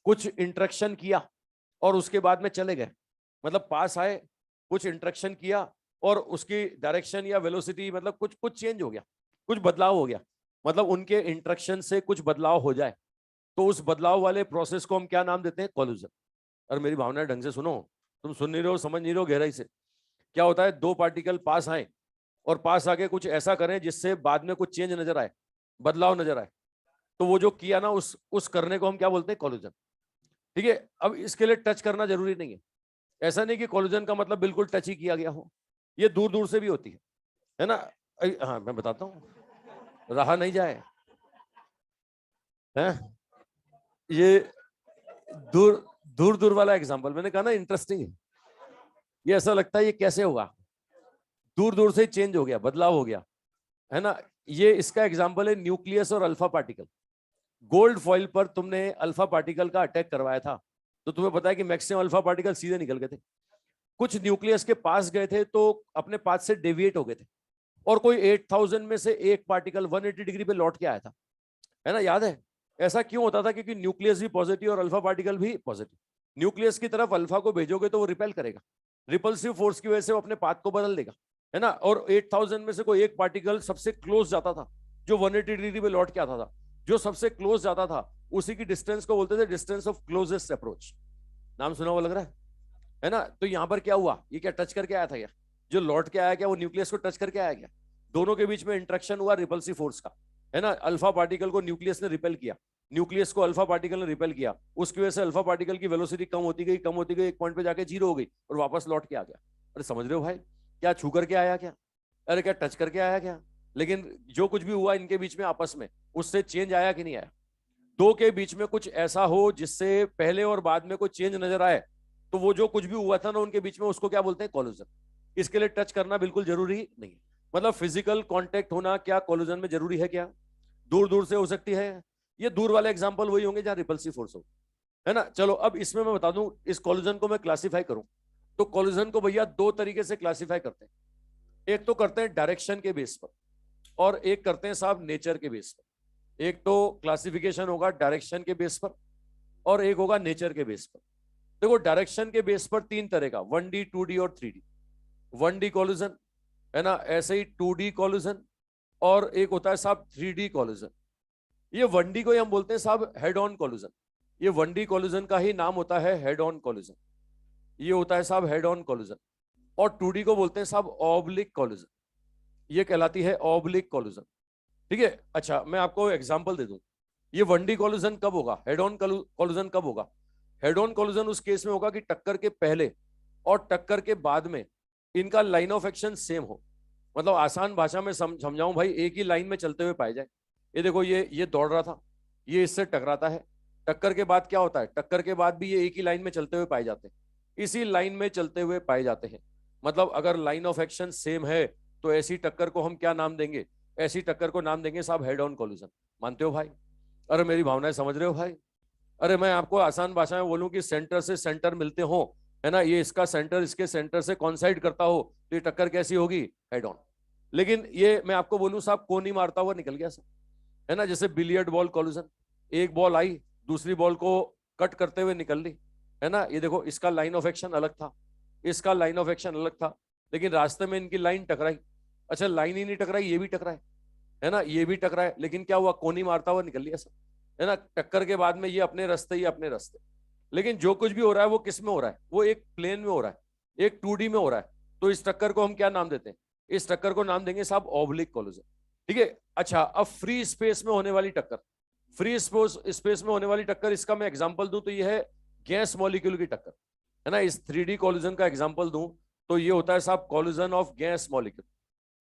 कुछ इंटरेक्शन किया और उसके बाद में चले गए, मतलब पास आए, कुछ इंटरेक्शन किया और उसकी डायरेक्शन या वेलोसिटी मतलब कुछ कुछ चेंज हो गया, कुछ बदलाव हो गया, मतलब उनके इंटरेक्शन से कुछ बदलाव हो जाए, तो उस बदलाव वाले प्रोसेस को हम क्या नाम देते हैं, कोलिजन। और मेरी भावना ढंग से सुनो, तुम सुन नहीं रहे हो, समझ नहीं रहे हो गहराई से। क्या होता है, दो पार्टिकल पास आए और पास आके कुछ ऐसा करें जिससे बाद में कुछ चेंज नजर आए, बदलाव नजर आए, तो वो जो किया ना उस करने को हम क्या बोलते हैं, कोलिजन। ठीक है, अब इसके लिए टच करना जरूरी नहीं है, ऐसा नहीं कि कोलिजन का मतलब बिल्कुल टच ही किया गया हो, ये दूर दूर से भी होती है ना। हाँ मैं बताता हूँ, रहा नहीं जाए है ये दूर दूर दूर वाला एग्जांपल, मैंने कहा ना इंटरेस्टिंग है, ये ऐसा लगता है ये कैसे होगा, दूर दूर से चेंज हो गया, बदलाव हो गया, है ना। ये इसका एग्जांपल है न्यूक्लियस और अल्फा पार्टिकल। गोल्ड फॉइल पर तुमने अल्फा पार्टिकल का अटैक करवाया था, तो तुम्हें पता है कि मैक्सिमम अल्फा पार्टिकल सीधे निकल गए थे, कुछ न्यूक्लियस के पास गए थे तो अपने पाथ से डेविएट हो गए थे, और कोई 8000 में से एक पार्टिकल 180 डिग्री पे लौट के आया था, है ना, याद है? ऐसा क्यों होता था, क्योंकि न्यूक्लियस भी पॉजिटिव और अल्फा पार्टिकल भी पॉजिटिव। न्यूक्लियस की तरफ अल्फा को भेजोगे तो वो रिपेल करेगा, रिपल्सिव फोर्स की वजह से वो अपने पाथ को बदल देगा, है ना। और 8000 में से कोई एक पार्टिकल सबसे क्लोज जाता था, जो 180 डिग्री पे लौट के आता था, जो सबसे क्लोज जाता था उसी की डिस्टेंस को बोलते थे डिस्टेंस ऑफ क्लोजेस्ट अप्रोच। नाम सुना हुआ लग रहा है ना। तो यहां पर क्या हुआ, ये क्या टच करके आया था क्या, जो लौट के आया क्या वो न्यूक्लियस को टच करके आया क्या? दोनों के बीच में इंटरेक्शन हुआ रिपल्सिव फोर्स का, है ना। अल्फा पार्टिकल को न्यूक्लियस ने रिपेल किया, न्यूक्लियस को अल्फा पार्टिकल ने रिपेल किया, उसकी वजह से अल्फा पार्टिकल की वेलोसिटी कम होती गई, कम होती गई, एक पॉइंट पे जाके जीरो हो गई और वापस लौट के आ गया। अरे समझ रहे हो भाई, क्या छू करके आया क्या, अरे क्या टच करके आया क्या? लेकिन जो कुछ भी हुआ इनके बीच में आपस में, उससे चेंज आया कि नहीं आया? दो के बीच में कुछ ऐसा हो जिससे पहले और बाद में कोई चेंज नजर आए, तो वो जो कुछ भी हुआ था ना उनके बीच में, उसको क्या बोलते हैं, कोलिजन। इसके लिए टच करना बिल्कुल जरूरी नहीं है, मतलब फिजिकल कांटेक्ट होना क्या कोलिजन में जरूरी है क्या? दूर दूर से हो सकती है, ये दूर वाले एग्जांपल वही होंगे जहां रिपल्सिव फोर्स हो, है ना। चलो अब इसमें मैं बता दूं, इस कोलिजन को मैं क्लासिफाई करूं तो कोलिजन को भैया दो तरीके से क्लासिफाई करते हैं। एक तो करते हैं डायरेक्शन के बेस पर, और एक करते हैं साहब नेचर के बेस पर। एक तो क्लासिफिकेशन होगा डायरेक्शन के बेस पर, और एक होगा नेचर के बेस पर। देखो डायरेक्शन के बेस पर तीन तरह का, 1D 2D और 3D। 1D कोलिजन, है ना, ऐसे ही 2D कोलिजन, और एक होता है साहब 3D कोलिजन। ये 1D को ही हम बोलते हैं साहब हेड ऑन कोलिजन, ये 1D कोलिजन का ही नाम होता है हेड ऑन कोलिजन, ये होता है साहब हेड ऑन कोलिजन। और 2D को बोलते हैं साहब ऑब्लिक कोलिजन, ये कहलाती है ऑब्लिक कोलिजन। ठीक है, अच्छा मैं आपको एग्जांपल दे दूं, ये 1D कोलिजन कब होगा, हेड ऑन कोलिजन कब होगा? हेड ऑन कोलिजन उस केस में होगा कि टक्कर के पहले और टक्कर के बाद में इनका लाइन ऑफ एक्शन सेम हो, मतलब आसान भाषा में समझाऊं भाई, एक ही लाइन में चलते हुए पाए जाए। ये देखो, ये दौड़ रहा था, ये इससे टकराता है, टक्कर के बाद क्या होता है, टक्कर के बाद भी ये एक ही लाइन में चलते हुए पाए जाते हैं, इसी लाइन में चलते हुए पाए जाते हैं। मतलब अगर लाइन ऑफ एक्शन सेम है तो ऐसी टक्कर को हम क्या नाम देंगे, ऐसी टक्कर को नाम देंगे साहब हेड ऑन कोलिजन। मानते हो भाई? अरे मेरी भावनाएं समझ रहे हो भाई? अरे मैं आपको आसान भाषा में बोलूं कि सेंटर से सेंटर मिलते हो, है ना, ये इसका सेंटर इसके सेंटर से कॉन्साइड करता हो, तो ये टक्कर कैसी होगी, हेड ऑन। लेकिन ये मैं आपको बोलूं साहब, कोनी मारता हुआ निकल गया साहब, है ना, जैसे बिलियर्ड बॉल कोलिजन, एक बॉल आई दूसरी बॉल को कट करते हुए निकल ली, है ना। ये देखो इसका लाइन ऑफ एक्शन अलग था, इसका लाइन ऑफ एक्शन अलग था, लेकिन रास्ते में इनकी लाइन टकराई। अच्छा लाइन ही नहीं टकराई, ये भी टकराए, है ना, ये भी टकराए, लेकिन क्या हुआ, कोनी मारता हुआ निकल लिया सब, है ना। टक्कर के बाद में ये अपने रास्ते, ये अपने रास्ते। लेकिन जो कुछ भी हो रहा है वो किस में हो रहा है, वो एक प्लेन में हो रहा है, एक 2D में हो रहा है। तो इस टक्कर को हम क्या नाम देते हैं, इस टक्कर को नाम देंगे साहब ऑब्लिक कोलिजन। ठीक है। अच्छा, अब फ्री स्पेस में होने वाली टक्कर, फ्री स्पेस में होने वाली टक्कर, इसका मैं एग्जांपल दूं तो ये है गैस मॉलिक्यूल की टक्कर, है ना। इस 3D कॉलिजन का एग्जांपल दूं तो ये होता है साहब collision of gas molecule.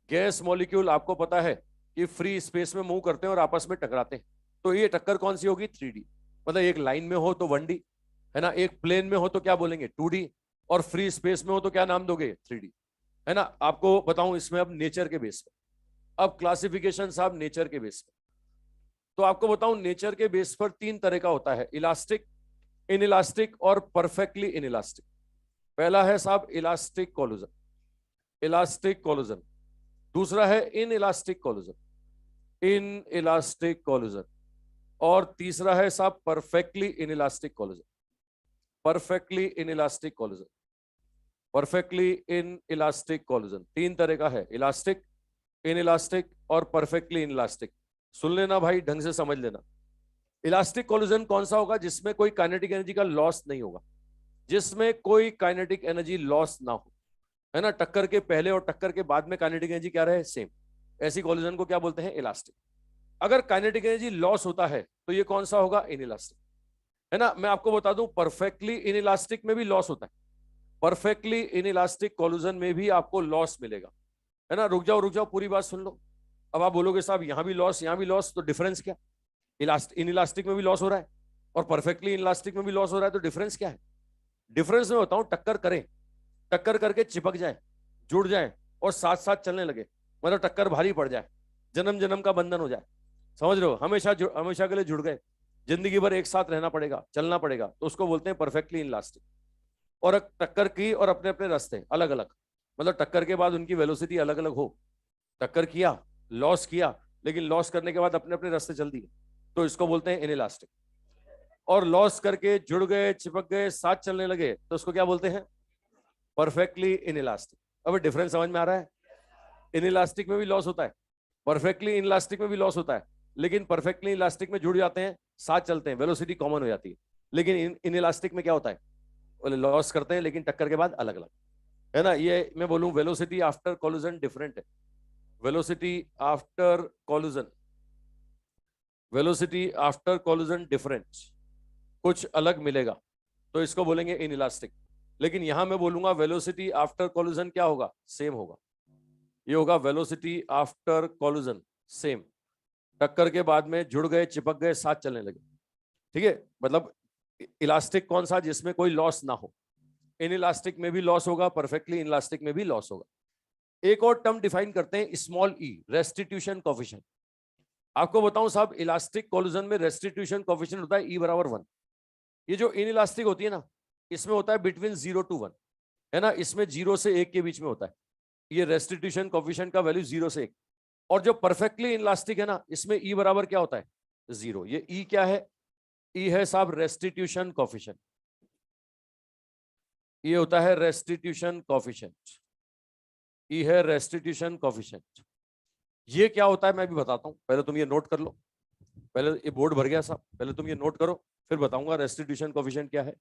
Gas molecule आपको पता है कि फ्री स्पेस में मूव करते हैं और आपस में टकराते हैं, तो ये टक्कर कौन सी होगी? 3D। मतलब एक लाइन में हो तो 1D, है ना, एक प्लेन में हो तो क्या बोलेंगे? 2D, और फ्री स्पेस में हो तो क्या नाम दोगे? 3D, है ना। आपको बताऊं इसमें अब नेचर के बेस पर, अब क्लासिफिकेशन साहब नेचर के बेस पर, तो आपको बताऊं नेचर के बेस पर 3 तरह का होता है, इलास्टिक, इनइलास्टिक और परफेक्टली इनइलास्टिक। पहला है साहब इलास्टिक कोलूजन, इलास्टिक कोलूजन। दूसरा है इन इलास्टिक कोलूजन, इन इलास्टिक कोलूजन। और तीसरा है साहब perfectly inelastic collision, perfectly inelastic collision, perfectly inelastic collision. 3 तरह का है, इलास्टिक, इनइलास्टिक और परफेक्टली इनइलास्टिक। सुन लेना भाई, ढंग से समझ लेना। इलास्टिक कोलिजन कौन सा होगा? जिसमें कोई काइनेटिक एनर्जी का लॉस नहीं होगा, जिसमें कोई काइनेटिक एनर्जी लॉस ना हो, है ना। टक्कर के पहले और टक्कर के बाद में काइनेटिक एनर्जी क्या रहे? सेम। ऐसी कोलिजन को क्या बोलते हैं? इलास्टिक। अगर काइनेटिक एनर्जी लॉस होता है तो ये कौन सा होगा? इनइलास्टिक, है ना। मैं आपको बता दूं परफेक्टली इनइलास्टिक में भी लॉस होता है, परफेक्टली इनइलास्टिक कोलिजन में भी आपको लॉस मिलेगा, है ना। रुक जाओ पूरी बात सुन लो। अब आप बोलोगे साहब यहां भी लॉस यहां भी लॉस, तो डिफरेंस क्या? इन इलास्टिक में भी लॉस हो रहा है और परफेक्टली इलास्टिक में भी लॉस हो रहा है, तो डिफरेंस क्या है? डिफरेंस में बताऊं, टक्कर करें, टक्कर करके चिपक जाए, जुड़ जाए और साथ साथ चलने लगे, मतलब टक्कर भारी पड़ जाए, जन्म जन्म का बंधन हो जाए, समझ रहे हो, हमेशा हमेशा के लिए जुड़ गए, जिंदगी भर एक साथ रहना पड़ेगा, चलना पड़ेगा, तो उसको बोलते हैं परफेक्टली इलास्टिक। और टक्कर की और अपने अपने रास्ते अलग अलग, मतलब टक्कर के बाद उनकी वेलोसिटी अलग अलग हो, टक्कर किया, लॉस किया, लेकिन लॉस करने के बाद अपने अपने रास्ते चल दिए, तो इसको बोलते हैं इनइलास्टिक। और लॉस करके जुड़ गए, चिपक गए, साथ चलने लगे, तो उसको क्या बोलते हैं? Perfectly inelastic. अब डिफरेंस समझ में आ रहा है? इनइलास्टिक में भी लॉस होता है, परफेक्टली इनइलास्टिक में भी लॉस होता है, लेकिन परफेक्टली इलास्टिक में जुड़ जाते हैं, साथ चलते हैं, वेलोसिटी कॉमन हो जाती है। लेकिन इनइलास्टिक में क्या होता है? लॉस करते हैं लेकिन टक्कर के बाद अलग अलग, है ना। ये मैं बोलूं वेलोसिटी आफ्टर कॉल्यूजन डिफरेंट है, velocity after collusion, velocity after collusion different, कुछ अलग मिलेगा, तो इसको बोलेंगे इनइलास्टिक। लेकिन यहां मैं बोलूंगा वेलोसिटी आफ्टर कॉल्यूजन क्या होगा? सेम होगा। ये होगा वेलोसिटी आफ्टर कॉल्यूजन सेम, टक्कर के बाद में जुड़ गए, चिपक गए, साथ चलने लगे, ठीक है। मतलब इलास्टिक कौन सा? जिसमें कोई लॉस ना हो, इन इलास्टिक में भी लॉस होगा, परफेक्टली इलास्टिक में भी लॉस होगा। एक और टर्म डिफाइन करते हैं, स्मॉल ई, रेस्टिट्यूशन कोफिशिएंट। आपको बताऊं साहब, इलास्टिक कोलिजन में रेस्टिट्यूशन कोफिशिएंट होता है E = 1। ये जो इन इलास्टिक होती है ना, इसमें होता है बिटवीन 0 to 1, है ना, इसमें 0 से 1 के बीच में होता है। ये रेस्टिट्यूशन कोफिशिएंट का वैल्यू 0 से 1। और जो परफेक्टली इलास्टिक है ना, इसमें ई बराबर क्या होता है? 0। ये ई क्या है? ई है साहब रेस्टिट्यूशन कोफिशिएंट, ये होता है रेस्टिट्यूशन कोफिशिएंट, ई है रेस्टिट्यूशन कोफिशिएंट। ये क्या होता है मैं भी बताता हूं, पहले तुम ये नोट कर लो। पहले ये बोर्ड भर गया साहब, पहले तुम ये नोट करो, फिर बताऊंगा रेस्टिट्यूशन कोफिशिएंट क्या है।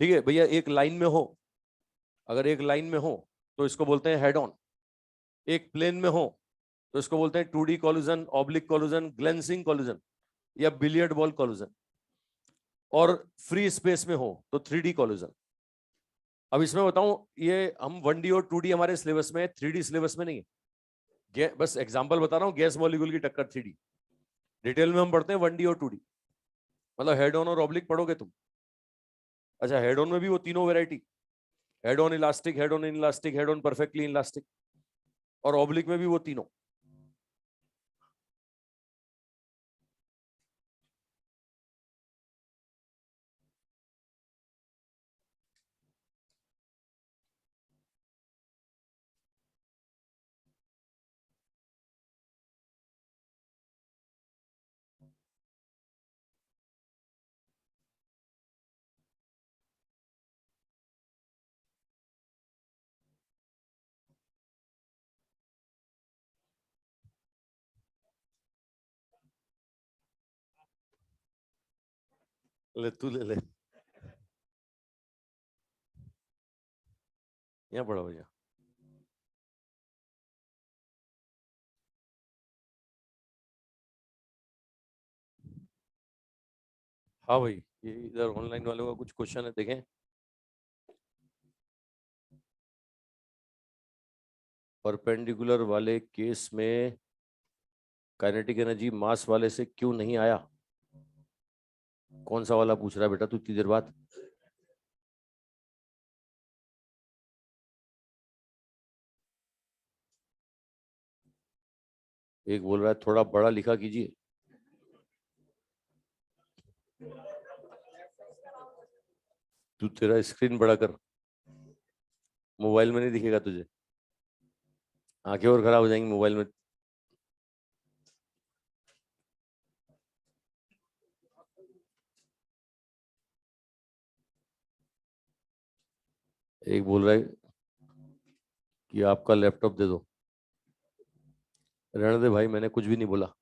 ठीक है भैया, एक लाइन में हो, अगर एक लाइन में हो तो इसको बोलते हैं हेड ऑन। एक प्लेन में हो तो इसको बोलते हैं 2D collision, oblique collision, glancing collision या बिलियर्ड बॉल कॉल्यूजन। और फ्री स्पेस में हो तो 3D कॉल्यूजन। अब इसमें बताऊं, ये हम 1D और 2D हमारे सिलेबस में, 3D सिलेबस में नहीं है। बस एग्जांपल बता रहा हूँ, गैस मॉलिक्यूल की टक्कर 3D, डिटेल में हम पढ़ते हैं 1D और 2D। मतलब हेड ऑन और ऑब्लिक पढ़ोगे तुम। अच्छा, हेड ऑन में भी वो तीनों variety, head on elastic, head on in elastic, head on perfectly elastic, और ऑब्लिक में भी वो तीनों। ले तू ले ले, यहाँ पढ़ो भैया। हाँ भाई, ये इधर ऑनलाइन वालों का कुछ क्वेश्चन है, देखें। परपेंडिकुलर वाले केस में काइनेटिक एनर्जी मास वाले से क्यों नहीं आया? कौन सा वाला पूछ रहा है बेटा तू इतनी देर बाद? एक बोल रहा है थोड़ा बड़ा लिखा कीजिए। तू तेरा स्क्रीन बड़ा कर, मोबाइल में नहीं दिखेगा तुझे, आंखें और खराब हो जाएंगी मोबाइल में। एक बोल रहा है कि आपका लैपटॉप दे दो। रहने दे भाई, मैंने कुछ भी नहीं बोला।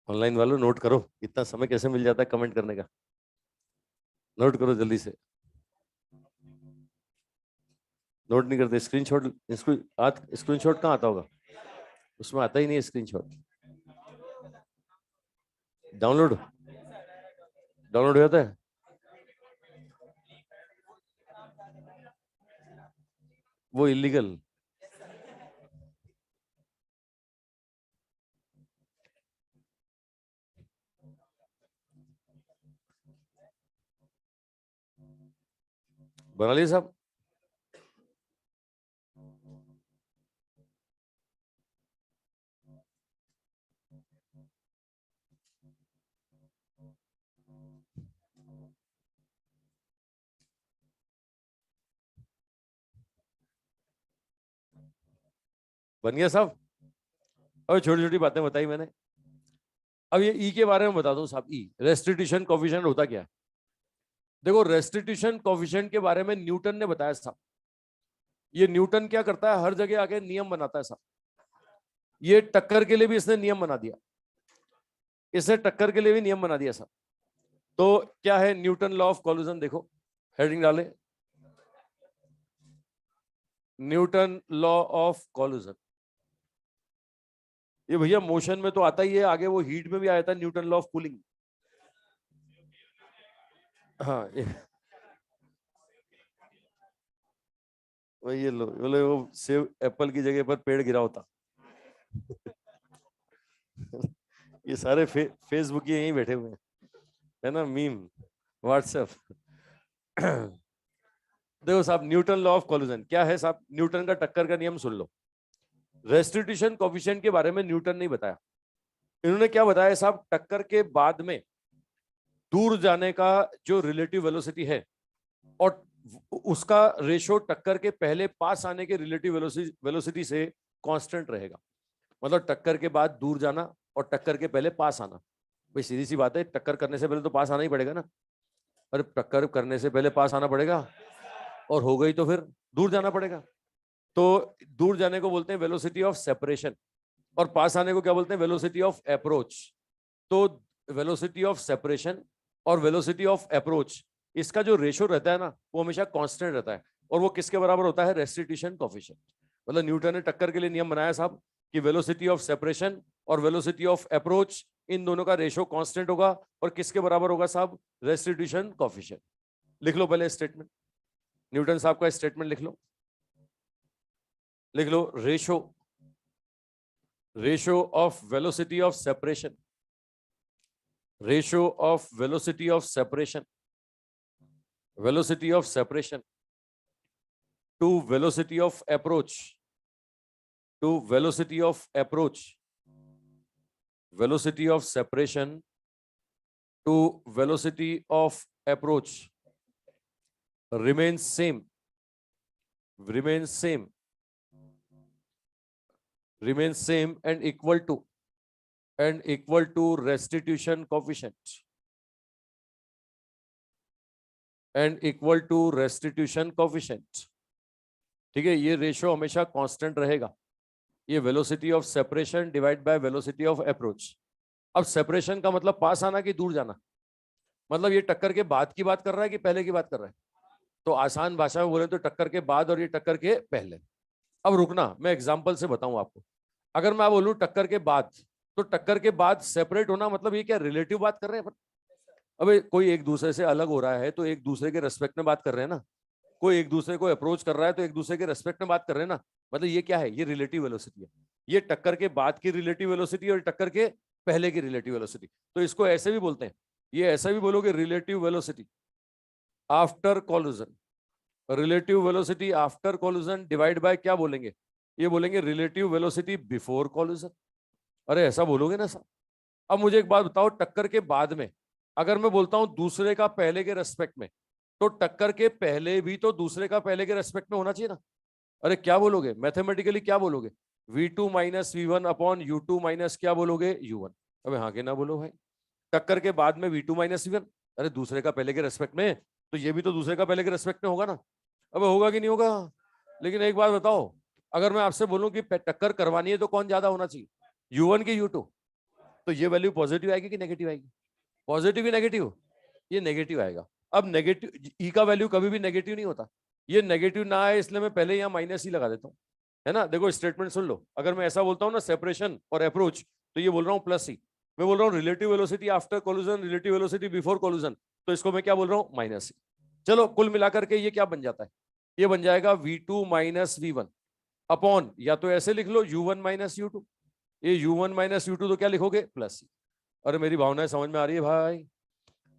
ऑनलाइन वालों नोट करो, इतना समय कैसे मिल जाता है कमेंट करने का। नोट करो जल्दी से। नोट नहीं करते, स्क्रीनशॉट। स्क्रीनशॉट कहाँ आता होगा? उसमें आता ही नहीं है स्क्रीनशॉट। डाउनलोड डाउनलोड हो जाता है। वो इलीगल। बना लिया साहब? बन गया साहब? और छोटी छोटी बातें बताई मैंने। अब ये ई के बारे में बता दूं साहब। ई रेस्टिट्यूशन कोफिशिएंट होता क्या है? देखो, रेस्टिट्यूशन कोफिशिएंट के बारे में न्यूटन ने बताया साहब। ये न्यूटन क्या करता है, हर जगह आके नियम बनाता है साहब। ये टक्कर के लिए भी इसने नियम बना दिया, इसने टक्कर के लिए भी नियम बना दिया साहब। तो क्या है न्यूटन लॉ ऑफ कॉल्यूजन? देखो, हेडिंग डाले, न्यूटन लॉ ऑफ कॉल्यूजन। ये भैया मोशन में तो आता ही है, आगे वो हीट में भी आया था, न्यूटन लॉ ऑफ कूलिंग। हाँ वही, ये लो बोले वो सेब एप्पल की जगह पर पेड़ गिरा होता। ये सारे फेसबुक ये यहीं बैठे हुए हैं, है ना, मीम, व्हाट्सएप। देखो साहब, न्यूटन लॉ ऑफ कॉल्यूजन क्या है साहब? न्यूटन का टक्कर का नियम सुन लो। रेस्टिट्यूशन कोफिशिएंट के बारे में न्यूटन ने बताया। इन्होंने क्या बताया साहब? टक्कर के बाद में दूर जाने का जो रिलेटिव वेलोसिटी है, और उसका रेशो टक्कर के पहले पास आने के रिलेटिव वेलोसिटी से कांस्टेंट रहेगा। मतलब टक्कर के बाद दूर जाना और टक्कर के पहले पास आना। भाई सीधी सी बात है, टक्कर करने से पहले तो पास आना ही पड़ेगा ना। अरे टक्कर करने से पहले पास आना पड़ेगा, और हो गई तो फिर दूर जाना पड़ेगा। तो दूर जाने को बोलते हैं वेलोसिटी ऑफ सेपरेशन, और पास आने को क्या बोलते हैं? Velocity of approach. तो वेलोसिटी ऑफ सेपरेशन और वेलोसिटी ऑफ अप्रोच, इसका जो रेशो रहता है ना, वो हमेशा कांस्टेंट रहता है। और वो किसके बराबर होता है? Restitution coefficient. मतलब न्यूटन ने टक्कर के लिए नियम बनाया साहब कि वेलोसिटी ऑफ सेपरेशन और वेलोसिटी ऑफ अप्रोच, इन दोनों का रेशो कांस्टेंट होगा, और किसके बराबर होगा साहब? Restitution coefficient. लिख लो पहले स्टेटमेंट, न्यूटन साहब का स्टेटमेंट लिख लो। लिख लो, ratio of velocity of separation, ratio of velocity of separation, velocity of separation to velocity of approach, to velocity of approach, velocity of separation to velocity of approach remains same, remains same, remains same and equal to restitution coefficient, and equal to restitution coefficient। ठीक है, ये रेशो हमेशा कांस्टेंट रहेगा। ये velocity of separation divide by velocity of approach. अब सेपरेशन का मतलब पास आना कि दूर जाना? मतलब ये टक्कर के बाद की बात कर रहा है कि पहले की बात कर रहा है? तो आसान भाषा में बोले तो टक्कर के बाद और ये टक्कर के पहले। अब रुकना, मैं एग्जांपल से बताऊं आपको। अगर मैं बोलूं टक्कर के बाद, तो टक्कर के बाद सेपरेट होना मतलब ये क्या रिलेटिव बात कर रहे हैं अपन? अबे कोई एक दूसरे से अलग हो रहा है तो एक दूसरे के रेस्पेक्ट में बात कर रहे हैं ना, कोई एक दूसरे को अप्रोच कर रहा है तो एक दूसरे के रेस्पेक्ट में बात कर रहे हैं ना, मतलब ये क्या है, ये रिलेटिव वेलोसिटी है। ये टक्कर के बाद की रिलेटिव वेलोसिटी और टक्कर के पहले की रिलेटिव वेलोसिटी, तो इसको ऐसे भी बोलते हैं, ये ऐसा भी बोलोगे relative velocity after collision. Relative velocity after collision divide by क्या बोलेंगे, ये बोलेंगे रिलेटिव वेलोसिटी बिफोर कॉलिजन। अरे ऐसा बोलोगे ना सर। अब मुझे एक बात बताओ, टक्कर के बाद में अगर मैं बोलता हूं दूसरे का पहले के रेस्पेक्ट में, तो टक्कर के पहले भी तो दूसरे का पहले के रेस्पेक्ट में होना चाहिए ना। अरे क्या बोलोगे मैथमेटिकली, क्या बोलोगे, v2 minus V one upon U two minus क्या बोलोगे u1। अबे हाँ के ना बोलो भाई, टक्कर के बाद में v2 माइनस वी वन, अरे दूसरे का पहले के रेस्पेक्ट में, तो ये भी तो दूसरे का पहले के रेस्पेक्ट में होगा ना। अबे होगा कि नहीं होगा? लेकिन एक बात बताओ, अगर मैं आपसे बोलूं कि टक्कर करवानी है तो कौन ज्यादा होना चाहिए, u1 की u2, तो ये वैल्यू पॉजिटिव आएगी कि नेगेटिव आएगी? पॉजिटिव ही नेगेटिव, ये नेगेटिव आएगा। अब नेगेटिव ई का वैल्यू कभी भी नेगेटिव नहीं होता, ये नेगेटिव ना आए इसलिए मैं पहले यहाँ माइनस ही लगा देता हूँ, है ना। देखो स्टेटमेंट सुन लो, अगर मैं ऐसा बोलता हूँ ना सेपरेशन और अप्रोच, तो ये बोल रहा हूँ प्लस ही, मैं बोल रहा हूँ relative velocity after collision, relative velocity before collision, तो इसको मैं क्या बोल रहा हूँ, माइनस ही। चलो कुल मिलाकर के ये क्या बन जाता है, ये बन जाएगा v2 माइनस वी1 अपॉन, या तो ऐसे लिख लो u1 माइनस यू टू, ये u1 माइनस यू टू तो क्या लिखोगे, प्लस ही। अरे मेरी भावनाएं समझ में आ रही है भाई?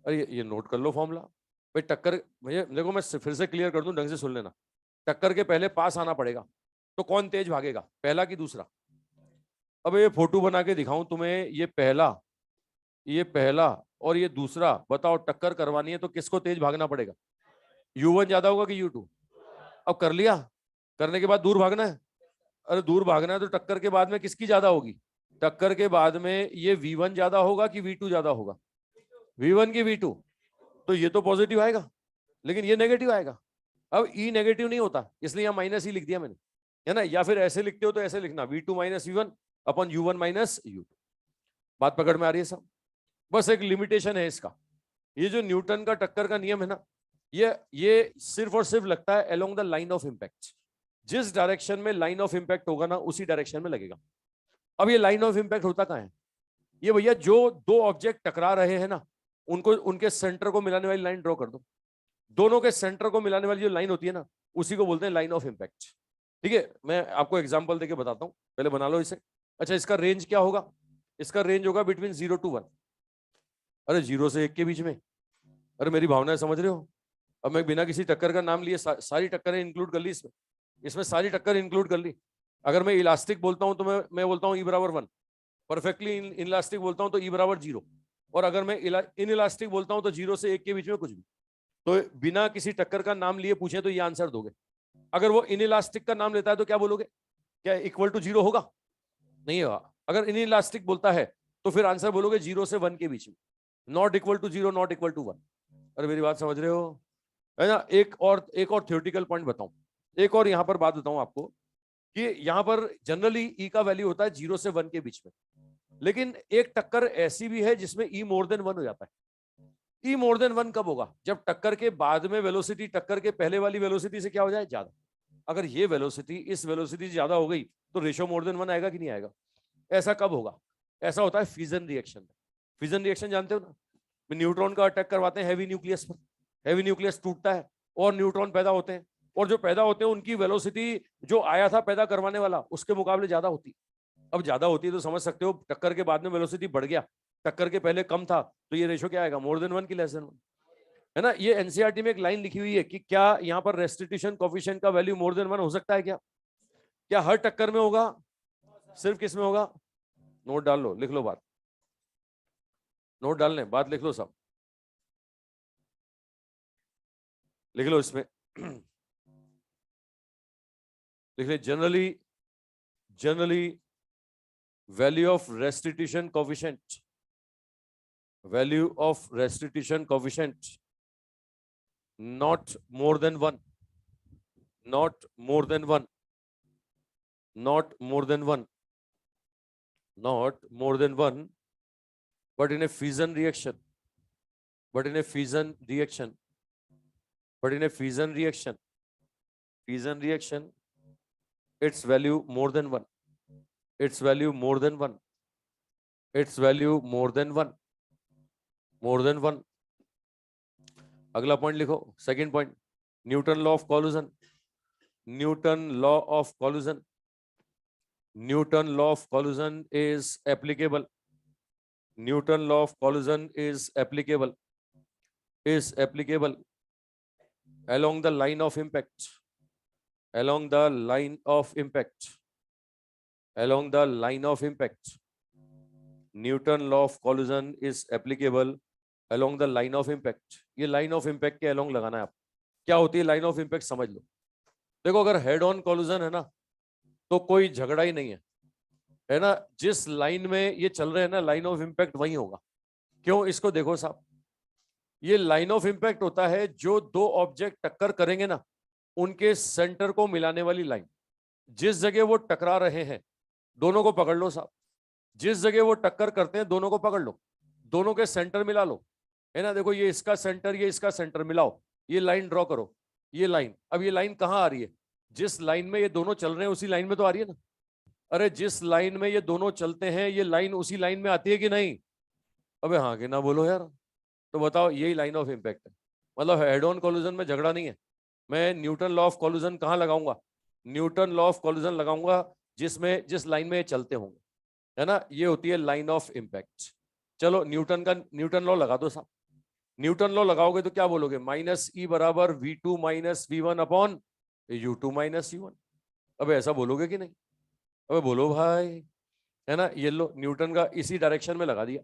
अरे ये नोट कर लो फॉर्मूला भाई। टक्कर, भैया देखो मैं फिर से क्लियर कर दूं, ढंग से सुन लेना। टक्कर के पहले पास आना पड़ेगा, तो कौन तेज भागेगा, पहला कि दूसरा? अब ये फोटो बना के दिखाऊं तुम्हें, ये पहला, ये पहला और ये दूसरा, बताओ टक्कर करवानी है तो किसको तेज भागना पड़ेगा, u1 ज्यादा होगा कि u2? अब कर लिया, करने के बाद दूर भागना है। अरे दूर भागना है तो टक्कर के बाद में किसकी ज्यादा होगी, टक्कर के बाद में ये v1 ज्यादा होगा कि v2 ज्यादा होगा, v1 की v2, तो ये तो पॉजिटिव आएगा, लेकिन ये नेगेटिव आएगा। अब ई नेगेटिव नहीं होता, इसलिए यहां माइनस ही लिख दिया मैंने, है ना। या फिर ऐसे लिखते हो तो ऐसे लिखना v2 minus V1 upon u1 minus u2। बात पकड़ में आ रही है सब? बस एक लिमिटेशन है इसका, ये जो न्यूटन का टक्कर का नियम है ना, ये सिर्फ और सिर्फ लगता है along the line of impact. जिस डायरेक्शन में लाइन ऑफ इंपैक्ट होगा ना, उसी डायरेक्शन में लगेगा। अब ये लाइन ऑफ इंपैक्ट होता कहां है, ये भैया जो दो ऑब्जेक्ट टकरा रहे हैं ना, उनको उनके सेंटर को मिलाने वाली लाइन ड्रॉ कर दो। दोनों के सेंटर को मिलाने वाली जो लाइन होती है ना, उसी को बोलते हैं लाइन ऑफ इंपैक्ट। ठीक है, मैं आपको एग्जांपल देके बताता हूं, पहले बना लो इसे। अच्छा इसका रेंज क्या होगा, इसका रेंज होगा बिटवीन 0 to 1। अरे 0 से 1 के बीच में। अरे मेरी भावनाएं समझ रहे हो? अब मैं बिना किसी टक्कर का नाम लिए सारी टक्करें इंक्लूड कर ली इसमें, इसमें सारी टक्कर इंक्लूड कर ली। अगर मैं इलास्टिक बोलता हूं तो मैं बोलता हूं E = 1, परफेक्टली इन इलास्टिक बोलता हूं तो E = 0, और अगर मैं इन इलास्टिक बोलता हूं तो 0 से 1 के बीच में कुछ भी। तो बिना किसी टक्कर का नाम लिए पूछे तो ये आंसर दोगे। अगर वो इन इलास्टिक का नाम लेता है तो क्या बोलोगे, क्या इक्वल टू 0 होगा? नहीं होगा। अगर इन इलास्टिक बोलता है तो फिर आंसर बोलोगे 0 से 1 के बीच में, not equal to 0, not equal to 1। अरे मेरी बात समझ रहे हो, है ना। एक और थ्योरेटिकल पॉइंट बताऊं, एक और यहां पर बात बताऊं आपको, कि यहां पर जनरली ई का वैल्यू होता है 0 से 1 के बीच में, लेकिन एक टक्कर ऐसी भी है जिसमें ई मोर देन 1 हो जाता है। ई मोर देन 1 कब होगा, जब टक्कर के बाद में वेलोसिटी टक्कर के पहले वाली वेलोसिटी से क्या हो जाए, ज्यादा। अगर ये वेलोसिटी इस वेलोसिटी से ज्यादा हो गई तो रेशो मोर देन 1 आएगा कि नहीं आएगा? ऐसा कब होगा? ऐसा होता है फिजन रिएक्शन। फिजन रिएक्शन जानते हो ना, न्यूट्रॉन का अटैक करवाते हैं हैवी न्यूक्लियस पर, हैवी न्यूक्लियस टूटता है और न्यूट्रॉन पैदा होते हैं, और जो पैदा होते हैं उनकी वेलोसिटी जो आया था पैदा करवाने वाला उसके मुकाबले ज्यादा होती है। अब ज्यादा होती है तो समझ सकते हो टक्कर के बाद में वेलोसिटी बढ़ गया, टक्कर के पहले कम था, तो ये रेशो क्या आएगा, मोर देन 1 की लेस देन 1, है ना। ये एनसीईआरटी में एक लाइन लिखी हुई है कि क्या यहाँ पर रेस्टिट्यूशन कोफिशिएंट का वैल्यू मोर देन 1 हो सकता है क्या? क्या हर टक्कर में होगा, सिर्फ किस में होगा? नोट डाल लो, लिख लो बात, नोट डालने बात लिख लो सब, लिख लो इसमें लिख ले, generally value of restitution coefficient, value of restitution coefficient not more than 1, not more than 1, not more than 1, not more than 1, but in a fission reaction, but in a fission reaction, but in a fission reaction, fission reaction its value more than 1, its value more than 1, its value more than 1, more than 1. अगला पॉइंट लिखो, second point, Newton law of collusion, Newton law of collusion, Newton law of collusion is applicable, Newton law of collusion is applicable along the line of impact, along the line of impact, along the line of impact. Newton law of collision is applicable along the line of impact. ये line of impact के along लगाना है आप. क्या होती है line of impact समझ लो. देखो अगर head on collision है ना तो कोई झगड़ा ही नहीं है ना. जिस लाइन में ये चल रहे हैं ना लाइन ऑफ इम्पैक्ट वही होगा. क्यों? इसको देखो साहब, ये लाइन ऑफ इम्पैक्ट होता है जो दो ऑब्जेक्ट टक्कर करेंगे ना उनके सेंटर को मिलाने वाली लाइन. जिस जगह वो टकरा रहे हैं दोनों को पकड़ लो साहब, जिस जगह वो टक्कर करते हैं दोनों को पकड़ लो, दोनों के सेंटर मिला लो, है ना. देखो ये इसका सेंटर, ये इसका सेंटर मिलाओ, ये लाइन ड्रॉ करो, ये लाइन. अब ये लाइन कहाँ आ रही है? जिस लाइन में ये दोनों चल रहे हैं उसी लाइन में तो आ रही है ना. अरे जिस लाइन में ये दोनों चलते हैं ये लाइन उसी लाइन में आती है कि नहीं? अबे हाँ कि ना बोलो यार. तो बताओ यही लाइन ऑफ इम्पैक्ट है. मतलब हेड ऑन कॉल्यूजन में झगड़ा नहीं है. मैं न्यूटन लॉ ऑफ कॉल्यूजन कहाँ लगाऊंगा? न्यूटन लॉ ऑफ कॉल्यूजन लगाऊंगा जिस लाइन में चलते होंगे, है ना. ये होती है लाइन ऑफ इम्पैक्ट. चलो न्यूटन लॉ लगा दो साहब. न्यूटन लॉ लगाओगे तो क्या बोलोगे? माइनस ई बराबर V2 minus V1 upon U2 minus U1. अब ऐसा बोलोगे कि नहीं? अबे बोलो भाई, है ना. ये लो न्यूटन का इसी डायरेक्शन में लगा दिया.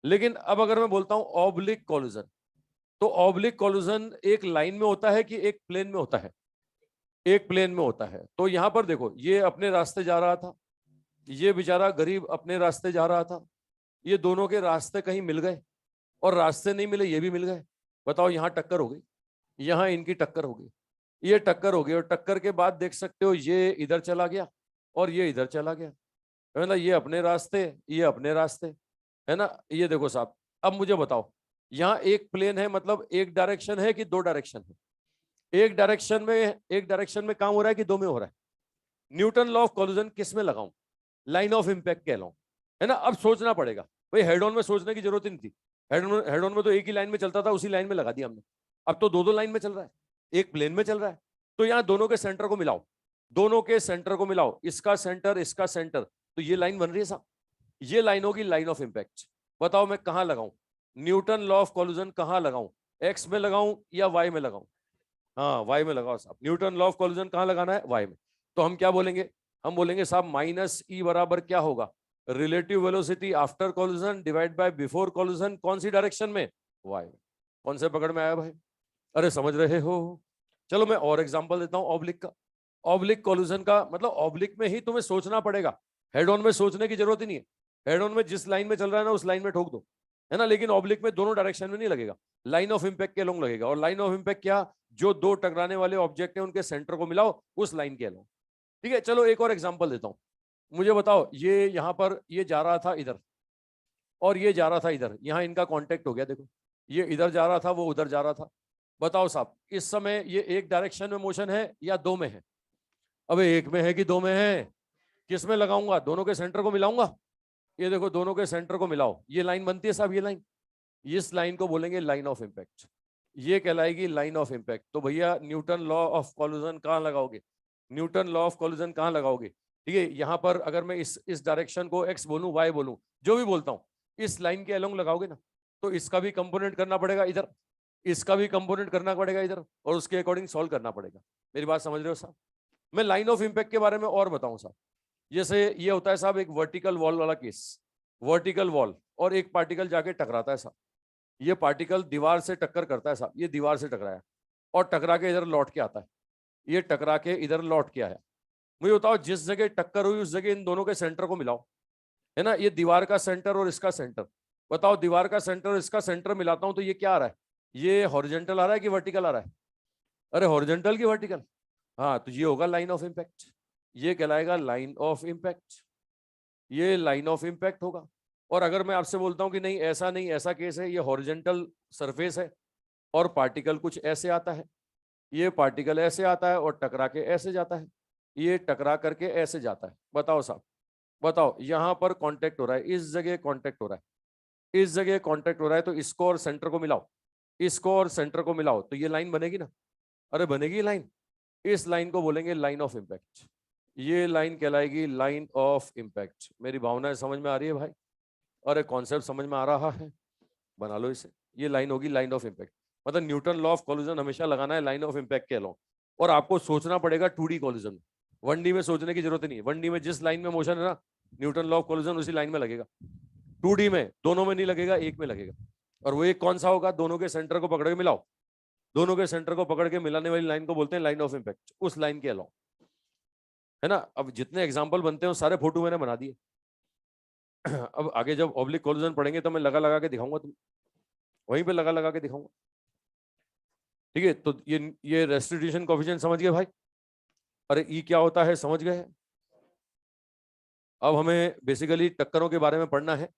लेकिन अब अगर मैं बोलता हूं ऑब्लिक कॉल्यूजन, तो ऑब्लिक कॉल्यूजन एक लाइन में होता है कि एक प्लेन में होता है? एक प्लेन में होता है. तो यहां पर देखो ये अपने रास्ते जा रहा था, ये बेचारा गरीब अपने रास्ते जा रहा था, ये दोनों के रास्ते कहीं मिल गए और रास्ते नहीं मिले ये भी मिल गए. बताओ यहां टक्कर हो गई, यहां इनकी टक्कर हो गई, ये टक्कर हो गई और टक्कर के बाद देख सकते हो ये इधर चला गया और ये इधर चला गया, है ना. ये अपने रास्ते, ये अपने रास्ते, है ना. ये देखो साहब, अब मुझे बताओ यहाँ एक प्लेन है, मतलब एक डायरेक्शन है कि दो डायरेक्शन है? एक डायरेक्शन में काम हो रहा है कि दो में हो रहा है? न्यूटन लॉ ऑफ कॉल्यूजन किस में लगाऊं? लाइन ऑफ इम्पैक्ट कहलाऊं, है ना. अब सोचना पड़ेगा भाई, हेड ऑन में सोचने की जरूरत ही नहीं थी. हेड ऑन में तो एक ही लाइन में चलता था, उसी लाइन में लगा दिया हमने. अब तो दो दो लाइन में चल रहा है, एक प्लेन में चल रहा है. तो यहाँ दोनों के सेंटर को मिलाओ, दोनों के सेंटर को मिलाओ, इसका सेंटर इसका सेंटर, तो ये लाइन बन रही है साहब. ये लाइन होगी लाइन ऑफ इम्पैक्ट. बताओ मैं कहां लगाऊं न्यूटन लॉ ऑफ कॉल्यूजन? कहां लगाऊं? एक्स में लगाऊं या वाई में लगाऊं? हाँ वाई में लगाओ साहब. न्यूटन लॉ ऑफ कॉल्यूजन कहां लगाना है? वाई में. तो हम क्या बोलेंगे? हम बोलेंगे साहब माइनस ई बराबर क्या होगा? Relative velocity after collusion divide by before collusion. कौन सी डायरेक्शन में? वाई में. कौन से पकड़ में आया भाई? अरे समझ रहे हो? चलो मैं और एग्जांपल देता हूं ऑब्लिक का. ऑब्लिक कॉल्यूजन का मतलब ऑब्लिक में ही तुम्हें सोचना पड़ेगा, हेड ऑन में सोचने की जरूरत ही नहीं है. हेड ऑन में जिस लाइन में चल रहा है ना उस लाइन में ठोक दो, है ना. लेकिन ऑब्लिक में दोनों डायरेक्शन में नहीं लगेगा, लाइन ऑफ इम्पैक्ट के अलोंग लगेगा. और लाइन ऑफ इम्पैक्ट क्या? जो दो टकराने वाले ऑब्जेक्ट हैं उनके सेंटर को मिलाओ उस लाइन के अलोंग. ठीक है, चलो एक और एग्जांपल देता हूं. मुझे बताओ ये यहां पर ये जा रहा था इधर और ये जा रहा था इधर, यहां इनका कांटेक्ट हो गया. देखो ये इधर जा रहा था, वो उधर जा रहा था. बताओ साहब इस समय ये एक डायरेक्शन में मोशन है या दो में है? अबे एक में है कि दो में है? किस में लगाऊंगा? दोनों के सेंटर को मिलाऊंगा. ये देखो दोनों के सेंटर को मिलाओ, ये लाइन बनती है साहब. ये लाइन, इस लाइन को बोलेंगे लाइन ऑफ इम्पैक्ट. ये कहलाएगी लाइन ऑफ इम्पैक्ट. तो भैया न्यूटन लॉ ऑफ कॉल्यूजन कहां लगाओगे? न्यूटन लॉ ऑफ कॉल्यूजन कहां लगाओगे? ठीक है, यहां पर अगर मैं इस डायरेक्शन को एक्स बोलूं, वाई बोलूं, जो भी बोलता हूं, इस लाइन के अलोंग लगाओगे ना, तो इसका भी कंपोनेंट करना पड़ेगा इधर, इसका भी कंपोनेंट करना पड़ेगा इधर, और उसके अकॉर्डिंग सॉल्व करना पड़ेगा. मेरी बात समझ रहे हो साहब? मैं लाइन ऑफ इम्पैक्ट के बारे में और बताऊं साहब. जैसे ये होता है साहब एक वर्टिकल वॉल वाला केस. वर्टिकल वॉल और एक पार्टिकल जाके टकराता है साहब. ये पार्टिकल दीवार से टक्कर करता है साहब, ये दीवार से टकराया और टकरा के इधर लौट के आता है, ये टकरा के इधर लौट के आया. मुझे बताओ जिस जगह टक्कर हुई उस जगह इन दोनों के सेंटर को मिलाओ, है ना. ये दीवार का सेंटर और इसका सेंटर. बताओ दीवार का सेंटर और इसका सेंटर मिलाता हूं तो ये क्या आ रहा है? ये हॉरिजॉन्टल आ रहा है कि वर्टिकल आ रहा है? अरे हॉरिजॉन्टल की वर्टिकल. हाँ तो ये होगा लाइन ऑफ इम्पैक्ट. ये कहलाएगा लाइन ऑफ इम्पैक्ट. ये लाइन ऑफ इम्पैक्ट होगा. और अगर मैं आपसे बोलता हूं कि नहीं ऐसा नहीं, ऐसा केस है, ये हॉरिजॉन्टल सरफेस है और पार्टिकल कुछ ऐसे आता है, ये पार्टिकल ऐसे आता है और टकरा के ऐसे जाता है, ये टकरा करके ऐसे जाता है। बताओ साहब, बताओ, यहां पर कांटेक्ट हो रहा है, इस जगह कांटेक्ट हो रहा है, इस जगह कांटेक्ट हो रहा है, तो इसको और सेंटर को मिलाओ, इसको और सेंटर को मिलाओ, तो ये लाइन बनेगी ना। अरे बनेगी लाइन। इस लाइन को बोलेंगे लाइन ऑफ इम्पैक्ट। ये लाइन कहलाएगी लाइन ऑफ इम्पैक्ट। मेरी भावनाएं समझ में आ रही है भाई? अरे कॉन्सेप्ट समझ में आ रहा है? बना लो इसे। ये लाइन होगी लाइन ऑफ इम्पैक्ट। मतलब न्यूटन लॉ ऑफ कॉलिजन हमेशा लगाना है लाइन ऑफ इम्पैक्ट के अलावा। और आपको सोचना पड़ेगा 2D कॉलिजन। 1D में सोचने की जरूरत नहीं है। 1D में जिस लाइन में मोशन है ना, न्यूटन लॉ ऑफ कॉलिजन उसी लाइन में लगेगा। 2D में दोनों में नहीं लगेगा, एक में लगेगा। और वो एक कौन सा होगा? दोनों के सेंटर को पकड़ के मिलाओ, दोनों के सेंटर को पकड़ के मिलाने वाली लाइन को बोलते हैं लाइन ऑफ इम्पैक्ट। उस लाइन के अलावा, है ना। अब जितने एग्जाम्पल बनते हैं सारे फोटो मैंने बना दिए। अब आगे जब ऑब्लिक कोलिजन पढ़ेंगे तो मैं लगा लगा के दिखाऊंगा, तुम वहीं पे लगा लगा के दिखाऊंगा। ठीक है, तो ये रेस्टिट्यूशन कोएफिशिएंट समझ गए भाई? अरे ई क्या होता है समझ गए? अब हमें बेसिकली टक्करों के बारे में पढ़ना है।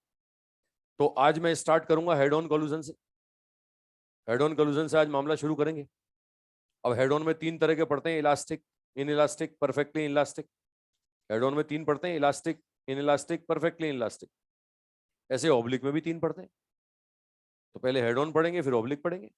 तो आज मैं स्टार्ट करूंगा हेड ऑन कोलिजन से। हेड ऑन कोलिजन से आज मामला शुरू करेंगे। अब हेड ऑन में 3 तरह के पढ़ते हैं, elastic, in elastic, perfectly elastic. Head on में 3 पढ़ते हैं, elastic, in elastic, perfectly elastic. ऐसे ऑब्लिक में भी 3 पढ़ते हैं। तो पहले हेड ऑन पढ़ेंगे, फिर ऑब्लिक पढ़ेंगे।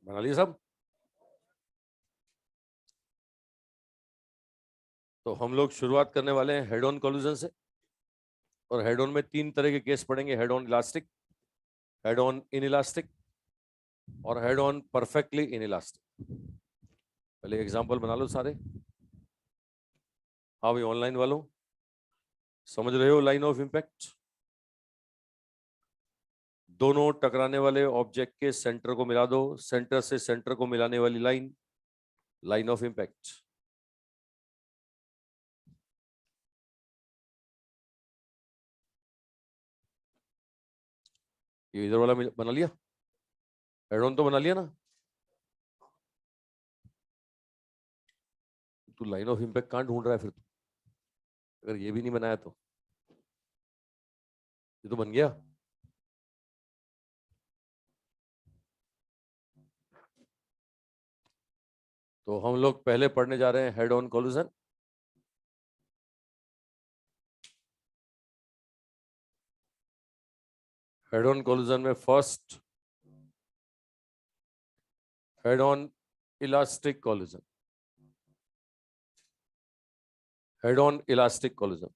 बना लिए सब? तो हम लोग शुरुआत करने वाले हैं हेड ऑन कोलिजन से। और हेड ऑन में 3 तरह के केस पढ़ेंगे, head on elastic, head on inelastic और head on perfectly inelastic. पहले एग्जांपल बना लो सारे। हाँ भाई, ऑनलाइन वालों समझ रहे हो लाइन ऑफ इम्पैक्ट? दोनों टकराने वाले ऑब्जेक्ट के सेंटर को मिला दो, सेंटर से सेंटर को मिलाने वाली लाइन, लाइन ऑफ इम्पैक्ट। ये इधर वाला बना लिया, हेड ऑन तो बना लिया ना। तू लाइन ऑफ इम्पैक्ट कहां ढूंढ रहा है फिर तू? अगर ये भी नहीं बनाया तो ये तो बन गया। तो हम लोग पहले पढ़ने जा रहे हैं head on collision. Head on collision में first head on elastic collision, head on elastic collision.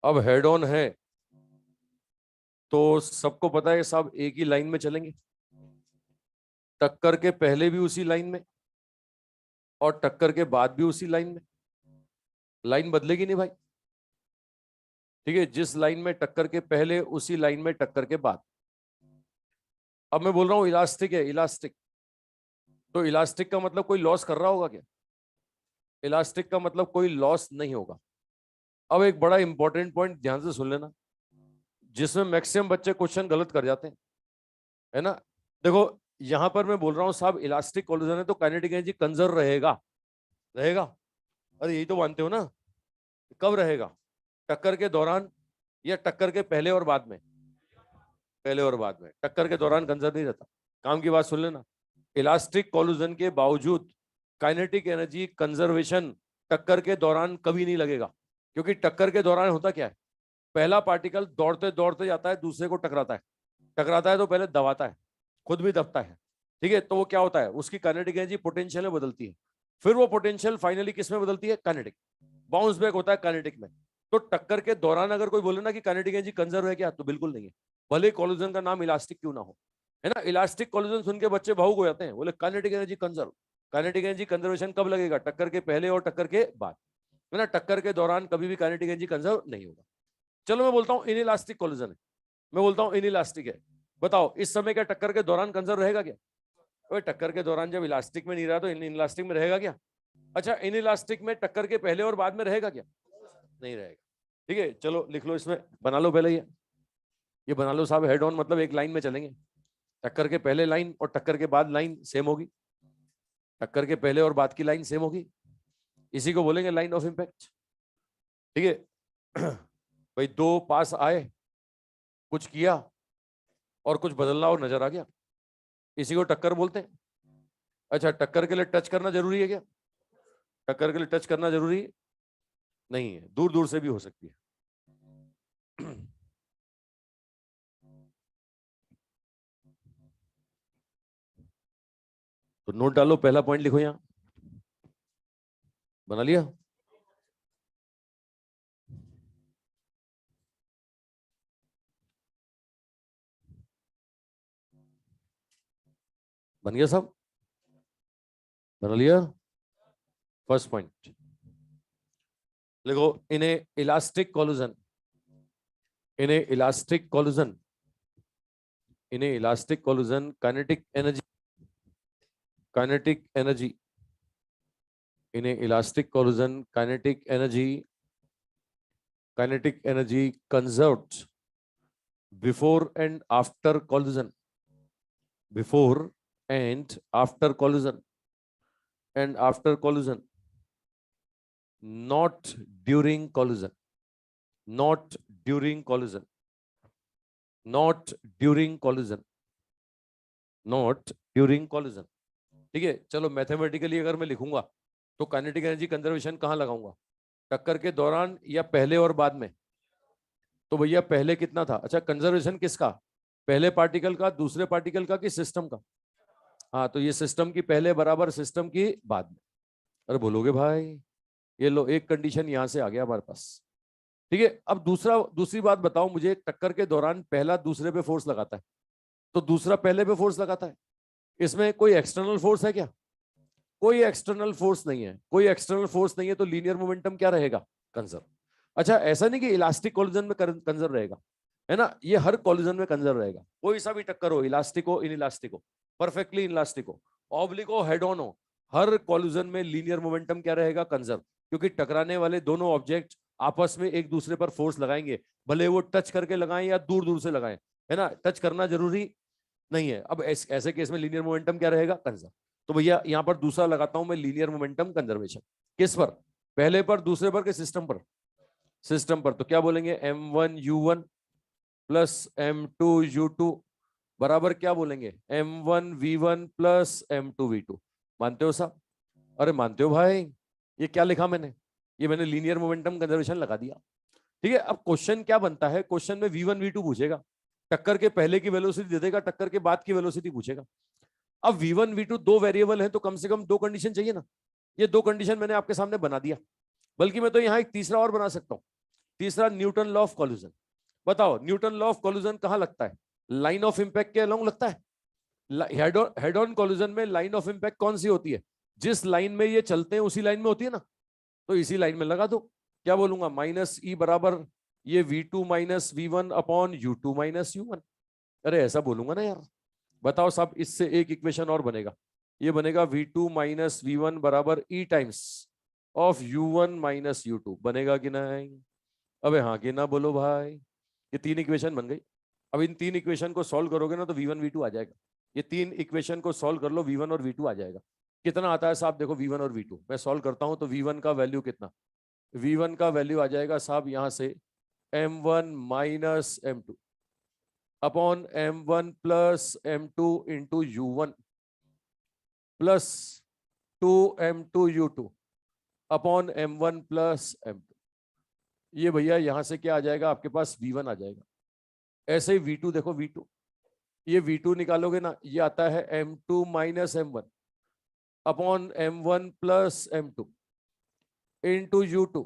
अब हेड ऑन है तो सबको पता है सब एक ही लाइन में चलेंगे, टक्कर के पहले भी उसी लाइन में और टक्कर के बाद भी उसी लाइन में। लाइन बदलेगी नहीं भाई। ठीक है, जिस लाइन में टक्कर के पहले उसी लाइन में टक्कर के बाद। अब मैं बोल रहा हूं इलास्टिक है, इलास्टिक, तो इलास्टिक का मतलब कोई लॉस कर रहा होगा क्या? इलास्टिक का मतलब कोई लॉस नहीं होगा। अब एक बड़ा इंपॉर्टेंट पॉइंट ध्यान से सुन लेना, जिसमें मैक्सिमम बच्चे क्वेश्चन गलत कर जाते हैं, है ना। देखो, यहां पर मैं बोल रहा हूं साहब इलास्टिक कोलिजन है तो काइनेटिक एनर्जी कंजर्व रहेगा, रहेगा। अरे यही तो मानते हो ना। कब रहेगा? टक्कर के दौरान या टक्कर के पहले और बाद में? पहले और बाद में। टक्कर के दौरान कंजर्व नहीं रहता। काम की बात सुन लेना, इलास्टिक कोलिजन के बावजूद काइनेटिक एनर्जी कंजर्वेशन टक्कर के दौरान कभी नहीं लगेगा। क्योंकि टक्कर के दौरान होता क्या है, पहला पार्टिकल दौड़ते दौड़ते जाता है, दूसरे को टकराता है, टकराता है तो पहले दबाता है, खुद भी दबता है। ठीक है, तो वो क्या होता है, उसकी काइनेटिक एनर्जी पोटेंशियल में बदलती है। फिर वो पोटेंशियल फाइनली किस में बदलती है? काइनेटिक, बाउंस बैक होता है काइनेटिक में। तो टक्कर के दौरान अगर कोई बोले ना कि काइनेटिक एनर्जी कंजर्व है क्या, तो बिल्कुल नहीं है। भले कोलिजन का नाम इलास्टिक क्यों ना हो, है ना। इलास्टिक कोलिजन सुन के बच्चे भावुक हो जाते हैं, बोले kinetic energy conserve. Kinetic energy conservation कब लगेगा? टक्कर के पहले और टक्कर के बाद, है ना। टक्कर के दौरान कभी भी काइनेटिक एनर्जी कंजर्व नहीं होगा। चलो मैं बोलता हूं इनइलास्टिक कोलिजन है, मैं बोलता हूं इनइलास्टिक है। बताओ इस समय क्या टक्कर के दौरान कंजर्व रहेगा क्या? ओए टक्कर के दौरान जब इलास्टिक में नहीं रहा तो इनइलास्टिक में रहेगा क्या? अच्छा इनइलास्टिक में टक्कर के पहले और बाद में रहेगा क्या? नहीं रहेगा। ठीक है चलो लिख लो, इसमें बना लो पहले ये बना लो साहब। हेड ऑन मतलब एक लाइन में चलेंगे, टक्कर के पहले लाइन और टक्कर के बाद लाइन सेम होगी, टक्कर के पहले और बाद की लाइन सेम होगी, इसी को बोलेंगे लाइन ऑफ इंपैक्ट। ठीक है भाई दो पास आए, कुछ किया और कुछ बदलना और नजर आ गया, इसी को टक्कर बोलते हैं। अच्छा टक्कर के लिए टच करना जरूरी है क्या? टक्कर के लिए टच करना जरूरी नहीं है, दूर दूर से भी हो सकती है। तो नोट डालो, पहला पॉइंट लिखो यहां, बना लिया? बन गया सब? बना लिया? फर्स्ट पॉइंट लिखो, in a elastic collision, in a elastic collision, in a elastic collision kinetic energy, kinetic energy, in a elastic collision kinetic energy conserved before and after collision, before and after collision, and after collision, not during collision, not during collision, not during collision, not during collision। ठीक है चलो मैथमेटिकली अगर मैं लिखूंगा तो काइनेटिक एनर्जी कंजर्वेशन कहां लगाऊंगा? टक्कर के दौरान या पहले और बाद में? तो भैया पहले कितना था? अच्छा कंजर्वेशन किसका? पहले पार्टिकल का, दूसरे पार्टिकल का, कि सिस्टम का? हाँ तो ये सिस्टम की पहले बराबर सिस्टम की बाद में। अरे बोलोगे भाई, ये लो एक कंडीशन यहां से आ गया हमारे पास। ठीक है अब दूसरी बात बताओ मुझे, टक्कर के दौरान पहला दूसरे पे फोर्स लगाता है तो दूसरा पहले पे फोर्स लगाता है, इसमें कोई एक्सटर्नल फोर्स है क्या? कोई एक्सटर्नल फोर्स नहीं है, कोई एक्सटर्नल फोर्स नहीं है, तो लीनियर मोमेंटम क्या रहेगा? कंजर्व। अच्छा ऐसा नहीं कि इलास्टिक कोलिजन में कंजर्व रहेगा, है ना, ये हर कोलिजन में कंजर्व रहेगा, कोई सा भी टक्कर हो, इलास्टिक हो, इन इलास्टिक हो, परफेक्टली इलास्टिक हो, ऑब्लिक हो, हेड ऑन हो, हर कोलिजन में लीनियर मोमेंटम क्या रहेगा? कंजर्व। क्योंकि टकराने वाले दोनों ऑब्जेक्ट आपस में एक दूसरे पर फोर्स लगाएंगे, भले वो टच करके लगाएं या दूर दूर से लगाएं, है ना, टच करना जरूरी नहीं है। अब ऐसे केस में लीनियर मोमेंटम क्या रहेगा? कंजर्व। तो भैया यहां पर दूसरा लगाता हूं मैं, लीनियर मोमेंटम कंजर्वेशन। किस पर? पहले पर, दूसरे पर, के सिस्टम पर? सिस्टम पर। तो क्या बोलेंगे? m1u1 प्लस m2u2 बराबर क्या बोलेंगे? m1v1 plus m2v2। मानते हो साहब? अरे मानते हो भाई? ये क्या लिखा मैंने? ये मैंने लीनियर मोमेंटम कंजर्वेशन लगा दिया। ठीक है अब क्वेश्चन क्या बनता है? क्वेश्चन में v1 v2 पूछेगा, टक्कर के पहले की वेलोसिटी दे देगा, टक्कर के बाद की वेलोसिटी पूछेगा। अब v1 v2 दो वेरिएबल है तो कम से कम दो कंडीशन चाहिए ना। ये दो कंडीशन मैंने आपके सामने बना दिया, बल्कि मैं तो यहां एक तीसरा और बना सकता हूं। तीसरा न्यूटन लॉ ऑफ कॉल्यूजन। बताओ न्यूटन लॉ ऑफ कॉल्यूजन कहां लगता है? लाइन ऑफ इंपैक्ट के अलोंग लगता है। हेड ऑन कॉल्यूजन में लाइन ऑफ इंपैक्ट कौन सी होती है? जिस लाइन में ये चलते हैं उसी लाइन में होती है ना, तो इसी लाइन में लगा दो। क्या बोलूंगा? माइनस ई बराबर ये v2 minus v1 upon u2 minus u1। अरे ऐसा बोलूंगा ना यार। बताओ साहब, इससे एक इक्वेशन और बनेगा, ये बनेगा v2 माइनस v1 बराबर e times of u1 minus u2। बनेगा कि नहीं? अबे हाँ कि ना बोलो भाई। ये तीन इक्वेशन बन गई। अब इन तीन इक्वेशन को सॉल्व करोगे ना तो v1 v2 आ जाएगा। ये तीन इक्वेशन को सॉल्व कर लो, v1 और v2 आ जाएगा। कितना आता है साहब? देखो v1 और v2 मैं सॉल्व करता हूं तो v1 का वैल्यू कितना? v1 का वैल्यू आ जाएगा साहब यहां से m1 minus m2 upon m1 plus m2 into u1 plus 2m2u2 upon m1 plus m2। ये भैया यहां से क्या आ जाएगा आपके पास? v1 आ जाएगा। ऐसे ही v2 देखो, v2 ये v2 निकालोगे ना, ये आता है m2 minus m1 upon m1 plus m2 into u2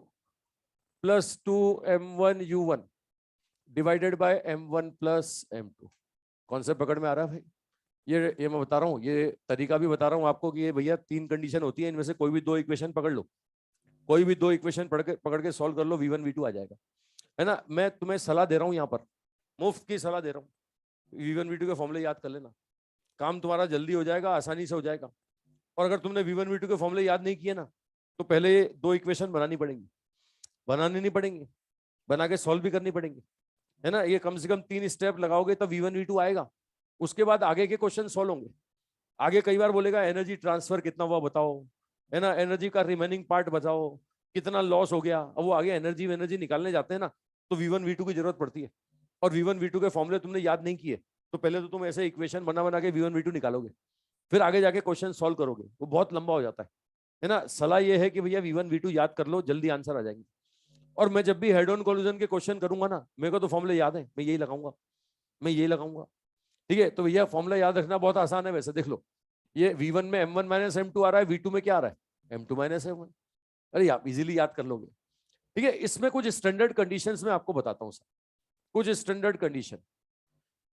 plus 2m1u1 divided by m1 plus m2। कौन से पकड़ में आ रहा है भाई? ये मैं बता रहा हूँ, ये तरीका भी बता रहा हूँ आपको कि ये भैया 3 कंडीशन होती है, इनमें से कोई भी 2 इक्वेशन पकड़ लो, कोई भी 2 इक्वेशन पकड़ के सॉल्व कर लो, V1 V2 आ जाएगा, है ना। मैं तुम्हें सलाह दे रहा हूँ यहाँ पर, मुफ्त की सलाह दे रहा हूँ, V1 V2 के फॉर्मूले याद कर लेना, काम तुम्हारा जल्दी हो जाएगा, आसानी से हो जाएगा। और अगर तुमने V1 V2 के फॉर्मूले याद नहीं किए ना, तो पहले 2 इक्वेशन बनानी पड़ेंगी, बनानी नहीं पड़ेंगी, बना के सॉल्व भी करनी पड़ेंगी, है ना। ये कम से कम 3 स्टेप लगाओगे तब V1 V2 आएगा। उसके बाद आगे के क्वेश्चन सॉल्व होंगे। आगे कई बार बोलेगा एनर्जी ट्रांसफर कितना हुआ बताओ, है ना, एनर्जी का रिमेनिंग पार्ट बताओ, कितना लॉस हो गया। अब वो आगे एनर्जी निकालने जाते हैं ना, तो V1 V2 की जरूरत पड़ती है। और V1 V2 के फॉर्मूले तुमने याद नहीं किए, तो पहले तो तुम ऐसे इक्वेशन बना बना के V1 V2 निकालोगे, फिर आगे जाके क्वेश्चन सॉल्व करोगे, वो बहुत लंबा हो जाता है ना। सलाह ये है कि भैया V1 V2 याद कर लो, जल्दी आंसर आ जाएंगे। और मैं जब भी हेड ऑन कोलिजन के क्वेश्चन करूंगा ना, मेरे को तो फॉर्मूले याद है, मैं यही लगाऊंगा, मैं यही लगाऊंगा, ठीक है। तो भैया फॉर्मूला याद रखना बहुत आसान है। वैसे देख लो, ये V1 में M1 माइनस M2 आ रहा है, V2 में क्या आ रहा है, M2 माइनस M1। अरे आप इजीली याद कर लोगे, ठीक है। इसमें कुछ स्टैंडर्ड कंडीशंस में आपको बताता हूँ सर, कुछ स्टैंडर्ड कंडीशन।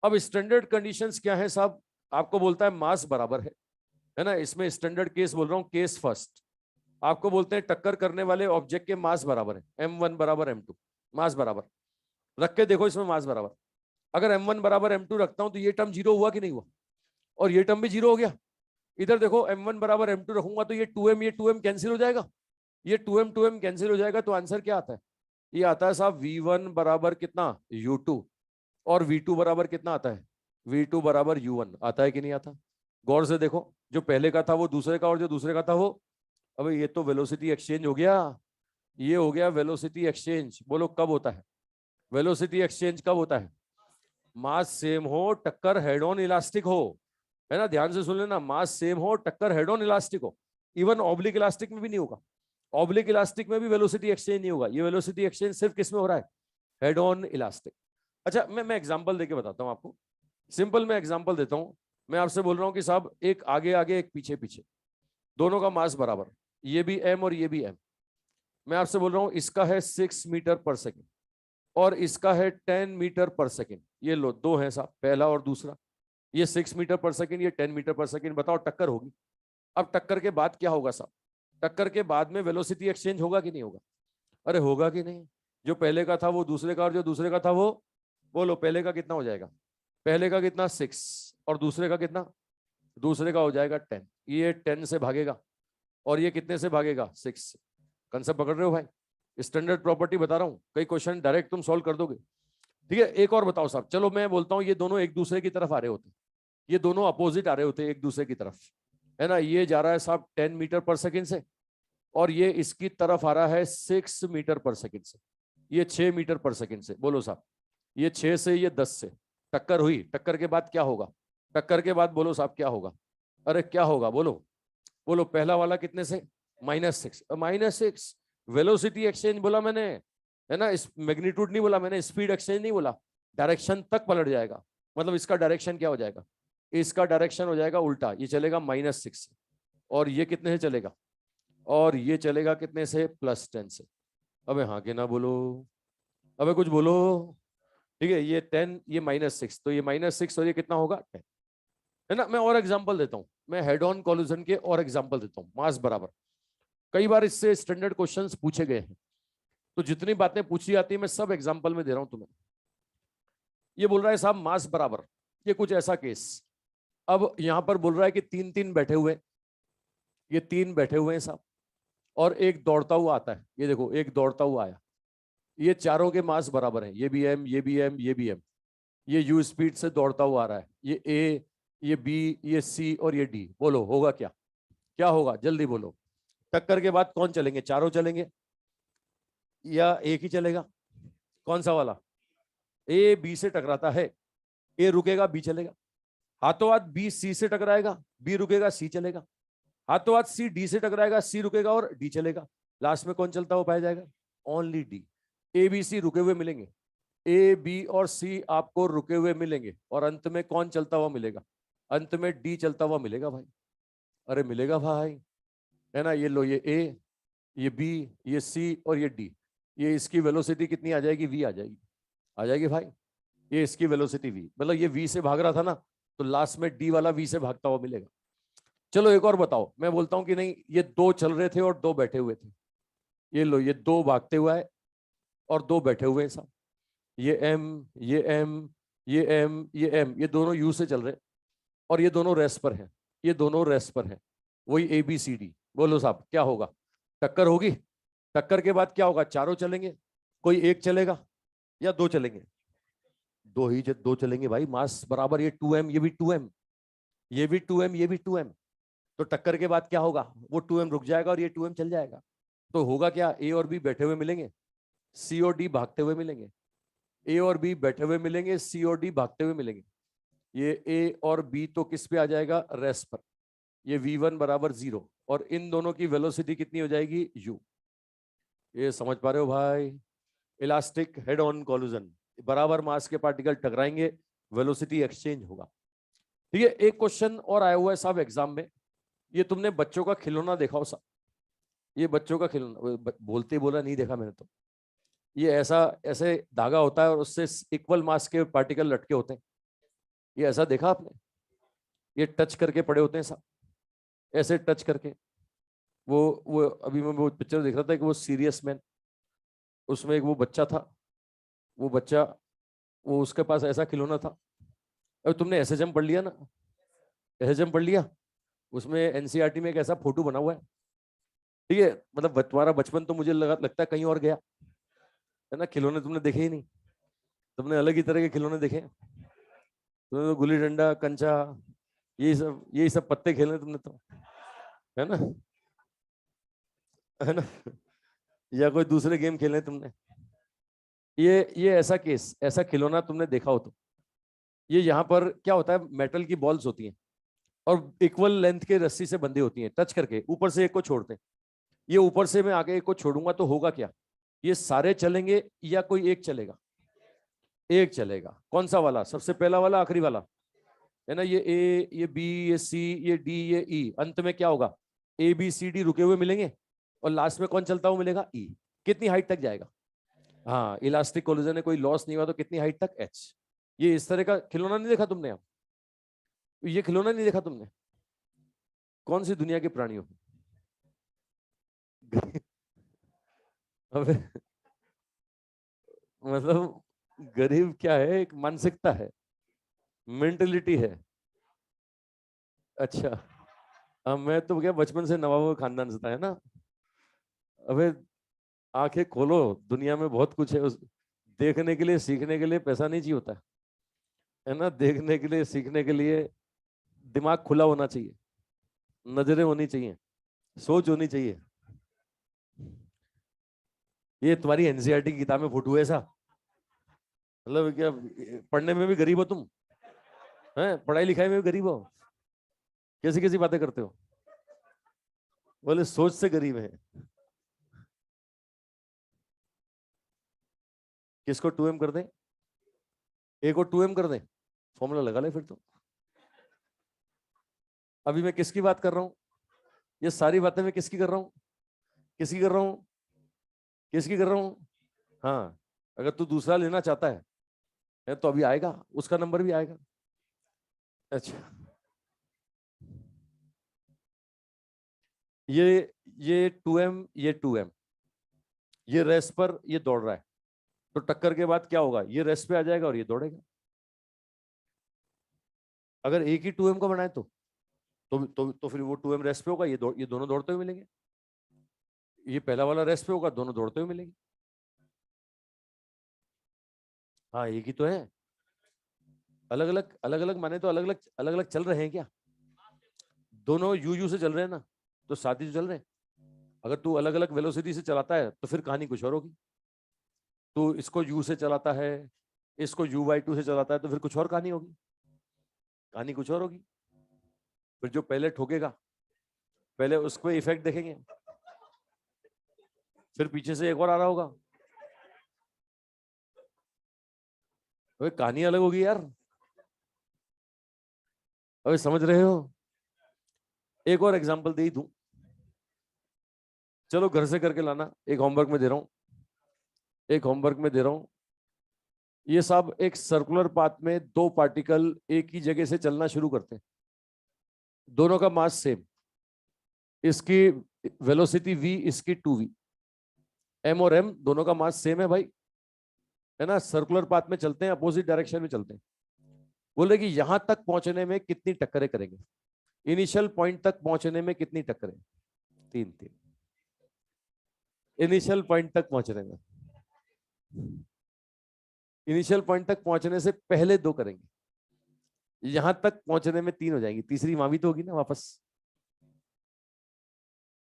अब स्टैंडर्ड कंडीशंस क्या है साहब, आपको बोलता है मास बराबर है ना। इसमें स्टैंडर्ड केस बोल रहा हूँ, केस फर्स्ट। आपको बोलते हैं टक्कर करने वाले ऑब्जेक्ट के मास बराबर है, M1 बराबर M2, मास बराबर। रख के देखो इसमें मास बराबर, अगर M1 बराबर M2 रखता हूं तो ये टर्म 0 हुआ कि नहीं हुआ, और ये टर्म भी 0 हो गया। इधर देखो M1 बराबर M2 रखूंगा तो ये 2m, ये 2m कैंसिल हो जाएगा, ये 2m कैंसिल हो जाएगा। तो आंसर क्या आता है, ये आता है साहब V1 बराबर कितना U2, और V2 बराबर कितना आता है, V2 बराबर U1 आता है कि नहीं आता। गौर से देखो, जो पहले का था वो दूसरे का, और जो दूसरे का था वो, अबे ये तो वेलोसिटी एक्सचेंज हो गया, ये हो गया वेलोसिटी एक्सचेंज। बोलो कब होता है वेलोसिटी एक्सचेंज, कब होता है, मास सेम हो, टक्कर हेड ऑन इलास्टिक हो, है ना। ध्यान से सुन लेना, मास सेम हो, टक्कर हेड ऑन इलास्टिक हो। इवन ऑब्लिक इलास्टिक में भी नहीं होगा, ऑब्लिक इलास्टिक में भी वेलोसिटी एक्सचेंज नहीं होगा। ये वेलोसिटी एक्सचेंज सिर्फ किस में हो रहा है, हेड ऑन इलास्टिक। अच्छा मैं एग्जांपल देके बताता हूं आपको, सिंपल मैं एग्जांपल देता हूं। मैं आपसे बोल रहा हूं कि साहब एक आगे आगे एक पीछे पीछे, दोनों का मास बराबर, ये भी m और ये भी m। मैं आपसे बोल रहा हूं इसका है 6 मीटर पर सेकेंड और इसका है 10 मीटर पर सेकेंड। ये लो दो है साहब, पहला और दूसरा, ये 6 मीटर पर सेकेंड, ये 10 मीटर पर सेकेंड। बताओ टक्कर होगी। अब टक्कर के बाद क्या होगा साहब, टक्कर के बाद में वेलोसिटी एक्सचेंज होगा कि नहीं होगा, अरे होगा कि नहीं। जो पहले का था वो दूसरे का, और जो दूसरे का था वो, बोलो पहले का कितना हो जाएगा, पहले का कितना 6, और दूसरे का कितना, दूसरे का हो जाएगा 10। ये 10 से भागेगा और ये कितने से भागेगा, 6 से। कंसेप्ट पकड़ रहे हो भाई, स्टैंडर्ड प्रॉपर्टी बता रहा हूं, कई क्वेश्चन डायरेक्ट तुम सॉल्व कर दोगे, ठीक है। एक और बताओ साहब, चलो मैं बोलता हूँ ये दोनों एक दूसरे की तरफ आ रहे होते, ये दोनों अपोजिट आ रहे होते एक दूसरे की तरफ, है ना। ये जा रहा है साहब 10 मीटर पर सेकेंड से, और ये इसकी तरफ आ रहा है 6 मीटर पर सेकेंड से, ये 6 मीटर पर सेकेंड से। बोलो साहब, ये 6 से ये 10 से टक्कर हुई, टक्कर के बाद क्या होगा, टक्कर के बाद बोलो साहब क्या होगा, अरे क्या होगा, बोलो बोलो। पहला वाला कितने से, -6, -6 वेलोसिटी एक्सचेंज बोला मैंने, है ना। इस मैग्नीट्यूड नहीं बोला मैंने, स्पीड एक्सचेंज नहीं बोला, डायरेक्शन तक पलट जाएगा। मतलब इसका डायरेक्शन क्या हो जाएगा, इसका डायरेक्शन हो जाएगा उल्टा, ये चलेगा -6 से, और ये कितने से चलेगा, और ये चलेगा कितने से, +10 से। अबे हाँ कि ना बोलो, अबे कुछ बोलो, ठीक है। ये 10, ये -6, तो ये -6 और ये कितना होगा 10, है ना। मैं और एग्जांपल देता हूं, मैं हेड ऑन कोलिजन के और एग्जांपल देता हूं। मास बराबर, कई बार इससे स्टैंडर्ड क्वेश्चंस पूछे गए हैं, तो जितनी बातें पूछी जाती है मैं सब एग्जांपल में दे रहा हूं तुम्हें। ये बोल रहा है साहब मास बराबर, ये कुछ ऐसा केस। अब यहां पर बोल रहा है कि 3-3 बैठे हुए, ये 3 बैठे हुए हैं साहब, और एक दौड़ता हुआ आता है। ये देखो एक दौड़ता हुआ आया, ये चारों के मास बराबर हैं, ये भी m, ये भी m, ये भी m। ये u स्पीड से दौड़ता हुआ आ रहा है, ये a, ये b, ये c और ये d। बोलो होगा क्या, क्या होगा, जल्दी बोलो। टक्कर के बाद कौन चलेंगे, चारों चलेंगे या एक ही चलेगा, कौन सा वाला, ए बी से टकराता है, ए रुकेगा बी चलेगा, हाथों हाथ बी सी से टकराएगा, बी रुकेगा सी चलेगा, हाथों हाथ सी डी से टकराएगा, सी रुकेगा और डी चलेगा। लास्ट में कौन चलता हुआ पाया जाएगा, only D. A B C रुके हुए मिलेंगे, ए बी और सी आपको रुके हुए मिलेंगे, और अंत में कौन चलता हुआ मिलेगा, अंत में डी चलता हुआ मिलेगा भाई। अरे मिलेगा भाई, है ना। ये लो, ये ए, ये बी, ये सी और ये डी, ये इसकी वेलोसिटी कितनी आ जाएगी, वी आ जाएगी, आ जाएगी भाई। ये इसकी वेलोसिटी वी, मतलब ये वी से भाग रहा था ना, तो लास्ट में डी वाला वी से भागता हुआ मिलेगा। चलो एक और बताओ, मैं बोलता हूं कि नहीं ये दो चल रहे थे और दो बैठे हुए थे, ये लो ये दो भागते हुआ है और दो बैठे हुए हैं साहब, ये एम ये एम ये एम ये एम, ये दोनों यू से चल रहे हैं और ये दोनों रेस्ट पर हैं, ये दोनों रेस्ट पर हैं, वही ए बी सी डी। बोलो साहब क्या होगा? टक्कर होगी। टक्कर के बाद क्या होगा? चारों चलेंगे, कोई एक चलेगा या दो चलेंगे? दो ही दो चलेंगे भाई, मास बराबर, ये 2m ये भी 2m, ये भी 2m ये भी 2m। तो टक्कर के बाद क्या होगा? वो 2m रुक जाएगा और ये 2m चल जाएगा। तो होगा क्या? ए और बी बैठे हुए मिलेंगे, सी और डी भागते हुए मिलेंगे। ए और बी बैठे हुए मिलेंगे, सी और डी भागते हुए मिलेंगे। ये ए और बी तो किस पे आ जाएगा? रेस्ट पर। ये v1 बराबर 0 और इन दोनों की वेलोसिटी कितनी हो जाएगी? u। ये समझ पा रहे हो भाई? इलास्टिक हेड ऑन कोलिजन, बराबर मास के पार्टिकल टकराएंगे, वेलोसिटी एक्सचेंज होगा। ठीक है, एक क्वेश्चन और आया हुआ है साहब एग्जाम में। ये तुमने बच्चों का खिलौना देखा हो साहब? ये बच्चों का खिलौना, बोलते बोला नहीं देखा मैंने तो। ये ऐसा ऐसे धागा होता है और उससे इक्वल मास के पार्टिकल लटके होते हैं, ये ऐसा देखा आपने? ये टच करके पड़े होते हैं साहब, ऐसे टच करके। वो अभी मैं वो पिक्चर देख रहा था कि वो सीरियस मैन, उसमें एक वो बच्चा था, वो बच्चा, वो उसके पास ऐसा खिलौना था। अब तुमने एसएचएम पढ़ लिया ना? एसएचएम पढ़ लिया, उसमें एनसीईआरटी में एक ऐसा फोटो बना हुआ है। ठीक है, मतलब तुम्हारा बचपन तो मुझे लगता है कहीं और गया है ना, खिलौने तुमने देखे ही नहीं, तुमने अलग ही तरह के खिलौने देखे। तुमने तो गुल्ली डंडा, कंचा, यही सब पत्ते खेलने तुमने तो, है ना? है ना? या कोई दूसरे गेम खेलने तुमने। ये ऐसा केस, ऐसा खिलौना तुमने देखा हो तो, ये यहाँ पर क्या होता है, मेटल की बॉल्स होती हैं और इक्वल लेंथ के रस्सी से बंधी होती हैं, टच करके ऊपर से एक को छोड़ते हैं। ये ऊपर से मैं आगे एक को छोड़ूंगा तो होगा क्या? ये सारे चलेंगे या कोई एक चलेगा? एक चलेगा। कौन सा वाला? सबसे पहला वाला, आखिरी वाला, है ना? ये ए, ये बी, ये सी, ये डी, ये ई, अंत में क्या होगा? ए बी सी डी रुके हुए मिलेंगे और लास्ट में कौन चलता हुआ मिलेगा? ई। कितनी हाइट तक जाएगा? हाँ, इलास्टिक कोलिजन है, कोई लॉस नहीं हुआ तो कितनी हाइट तक? एच। ये इस तरह का खिलौना नहीं देखा तुमने? अब ये खिलौना नहीं देखा तुमने? कौन सी दुनिया के प्राणी हो? अबे मतलब गरीब क्या है, एक मानसिकता है, मेंटलिटी है। अच्छा, अब मैं तो क्या बचपन से नवाबों के खानदान से था, है ना? अबे आंखें खोलो, दुनिया में बहुत कुछ है, उस देखने के लिए, सीखने के लिए पैसा नहीं चाहिए होता है ना? देखने के लिए, सीखने के लिए दिमाग खुला होना चाहिए, नजरें होनी चाहिए, सोच होनी चाहिए। ये तुम्हारी एनसीईआरटी की किताब में फोटो है ऐसा? मतलब क्या पढ़ने में भी गरीब हो तुम? हैं, पढ़ाई लिखाई में भी गरीब हो? कैसी कैसी बातें करते हो? बोले सोच से गरीब है। किसको 2m कर दें? ए को 2m कर दें? फॉर्मूला लगा ले फिर तो। अभी मैं किसकी बात कर रहा हूं? ये सारी बातें मैं किसकी कर रहा हूं? किसकी कर रहा हूं? किसकी कर रहा हूं? हाँ, अगर तू दूसरा लेना चाहता है तो अभी आएगा, उसका नंबर भी आएगा। अच्छा, ये 2m, ये 2m, ये रेस पर ये दौड़ रहा है, तो टक्कर के बाद क्या होगा? ये रेस पे आ जाएगा और ये दौड़ेगा। अगर एक ही 2m का बनाए तो फिर वो 2m रेस पे होगा, ये दोनों दौड़ते हुए मिलेंगे। ये पहला वाला रेस पे होगा, दोनों दौड़ते हुए मिलेंगे। हाँ, एक ही तो है। अलग अलग माने तो अलग अलग चल रहे हैं क्या? दोनों यू से चल रहे हैं ना, तो साथ ही तो चल रहे हैं। अगर तू अलग अलग वेलोसिटी से चलाता है तो फिर कहानी कुछ और होगी। तू इसको यू से चलाता है, इसको u/2 से चलाता है, तो फिर कुछ और कहानी होगी, कहानी कुछ और होगी। फिर जो पहले ठोकेगा, पहले उसको इफेक्ट देखेंगे, फिर पीछे से एक और आ रहा होगा, अबे कहानी अलग होगी यार। अबे समझ रहे हो? एक और एग्जांपल दे ही दूं, चलो घर से करके लाना, एक होमवर्क में दे रहा हूं, एक होमवर्क में दे रहा हूं। ये साहब एक सर्कुलर पाथ में दो पार्टिकल एक ही जगह से चलना शुरू करते हैं, दोनों का मास सेम, इसकी वेलोसिटी v, इसकी 2v, m और m दोनों का मास सेम है भाई, है ना। सर्कुलर पाथ में चलते हैं, अपोजिट डायरेक्शन में चलते हैं। बोले कि यहां तक पहुंचने में कितनी टक्करें करेंगे, इनिशियल पॉइंट तक पहुंचने में कितनी टक्करें, 3 इनिशियल पॉइंट तक पहुंचने में, इनिशियल पॉइंट तक पहुंचने से पहले 2 करेंगे, यहां तक पहुंचने में 3 हो जाएंगी, तीसरी वहां भी तो होगी ना वापस।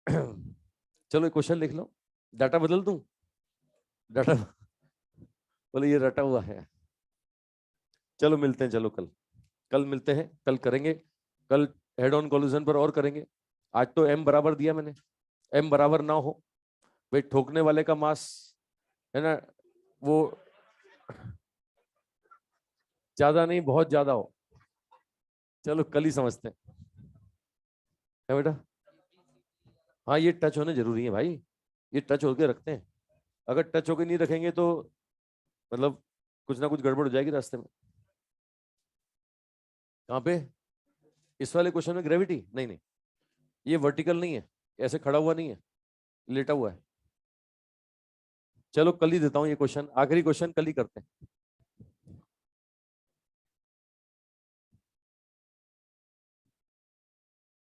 चलो एक क्वेश्चन लिख लो, डाटा बदल दूं, डाटा बोले ये रटा हुआ है। चलो मिलते हैं, चलो कल, कल मिलते हैं, कल करेंगे, कल हेड ऑन कोलिजन पर और करेंगे। आज तो m बराबर दिया मैंने, m बराबर ना हो भाई, ठोकने वाले का मास है ना वो ज्यादा नहीं बहुत ज्यादा हो। चलो कल ही समझते हैं, है बेटा। हाँ ये टच होने जरूरी है भाई, ये टच होके रखते हैं, अगर टच होके नहीं रखेंगे तो मतलब कुछ ना कुछ गड़बड़ हो जाएगी रास्ते में। कहाँ पे, इस वाले क्वेश्चन में ग्रेविटी नहीं, नहीं ये वर्टिकल नहीं है, ऐसे खड़ा हुआ नहीं है, लेटा हुआ है। चलो कल ही देता हूँ ये क्वेश्चन, आखिरी क्वेश्चन कल ही करते हैं।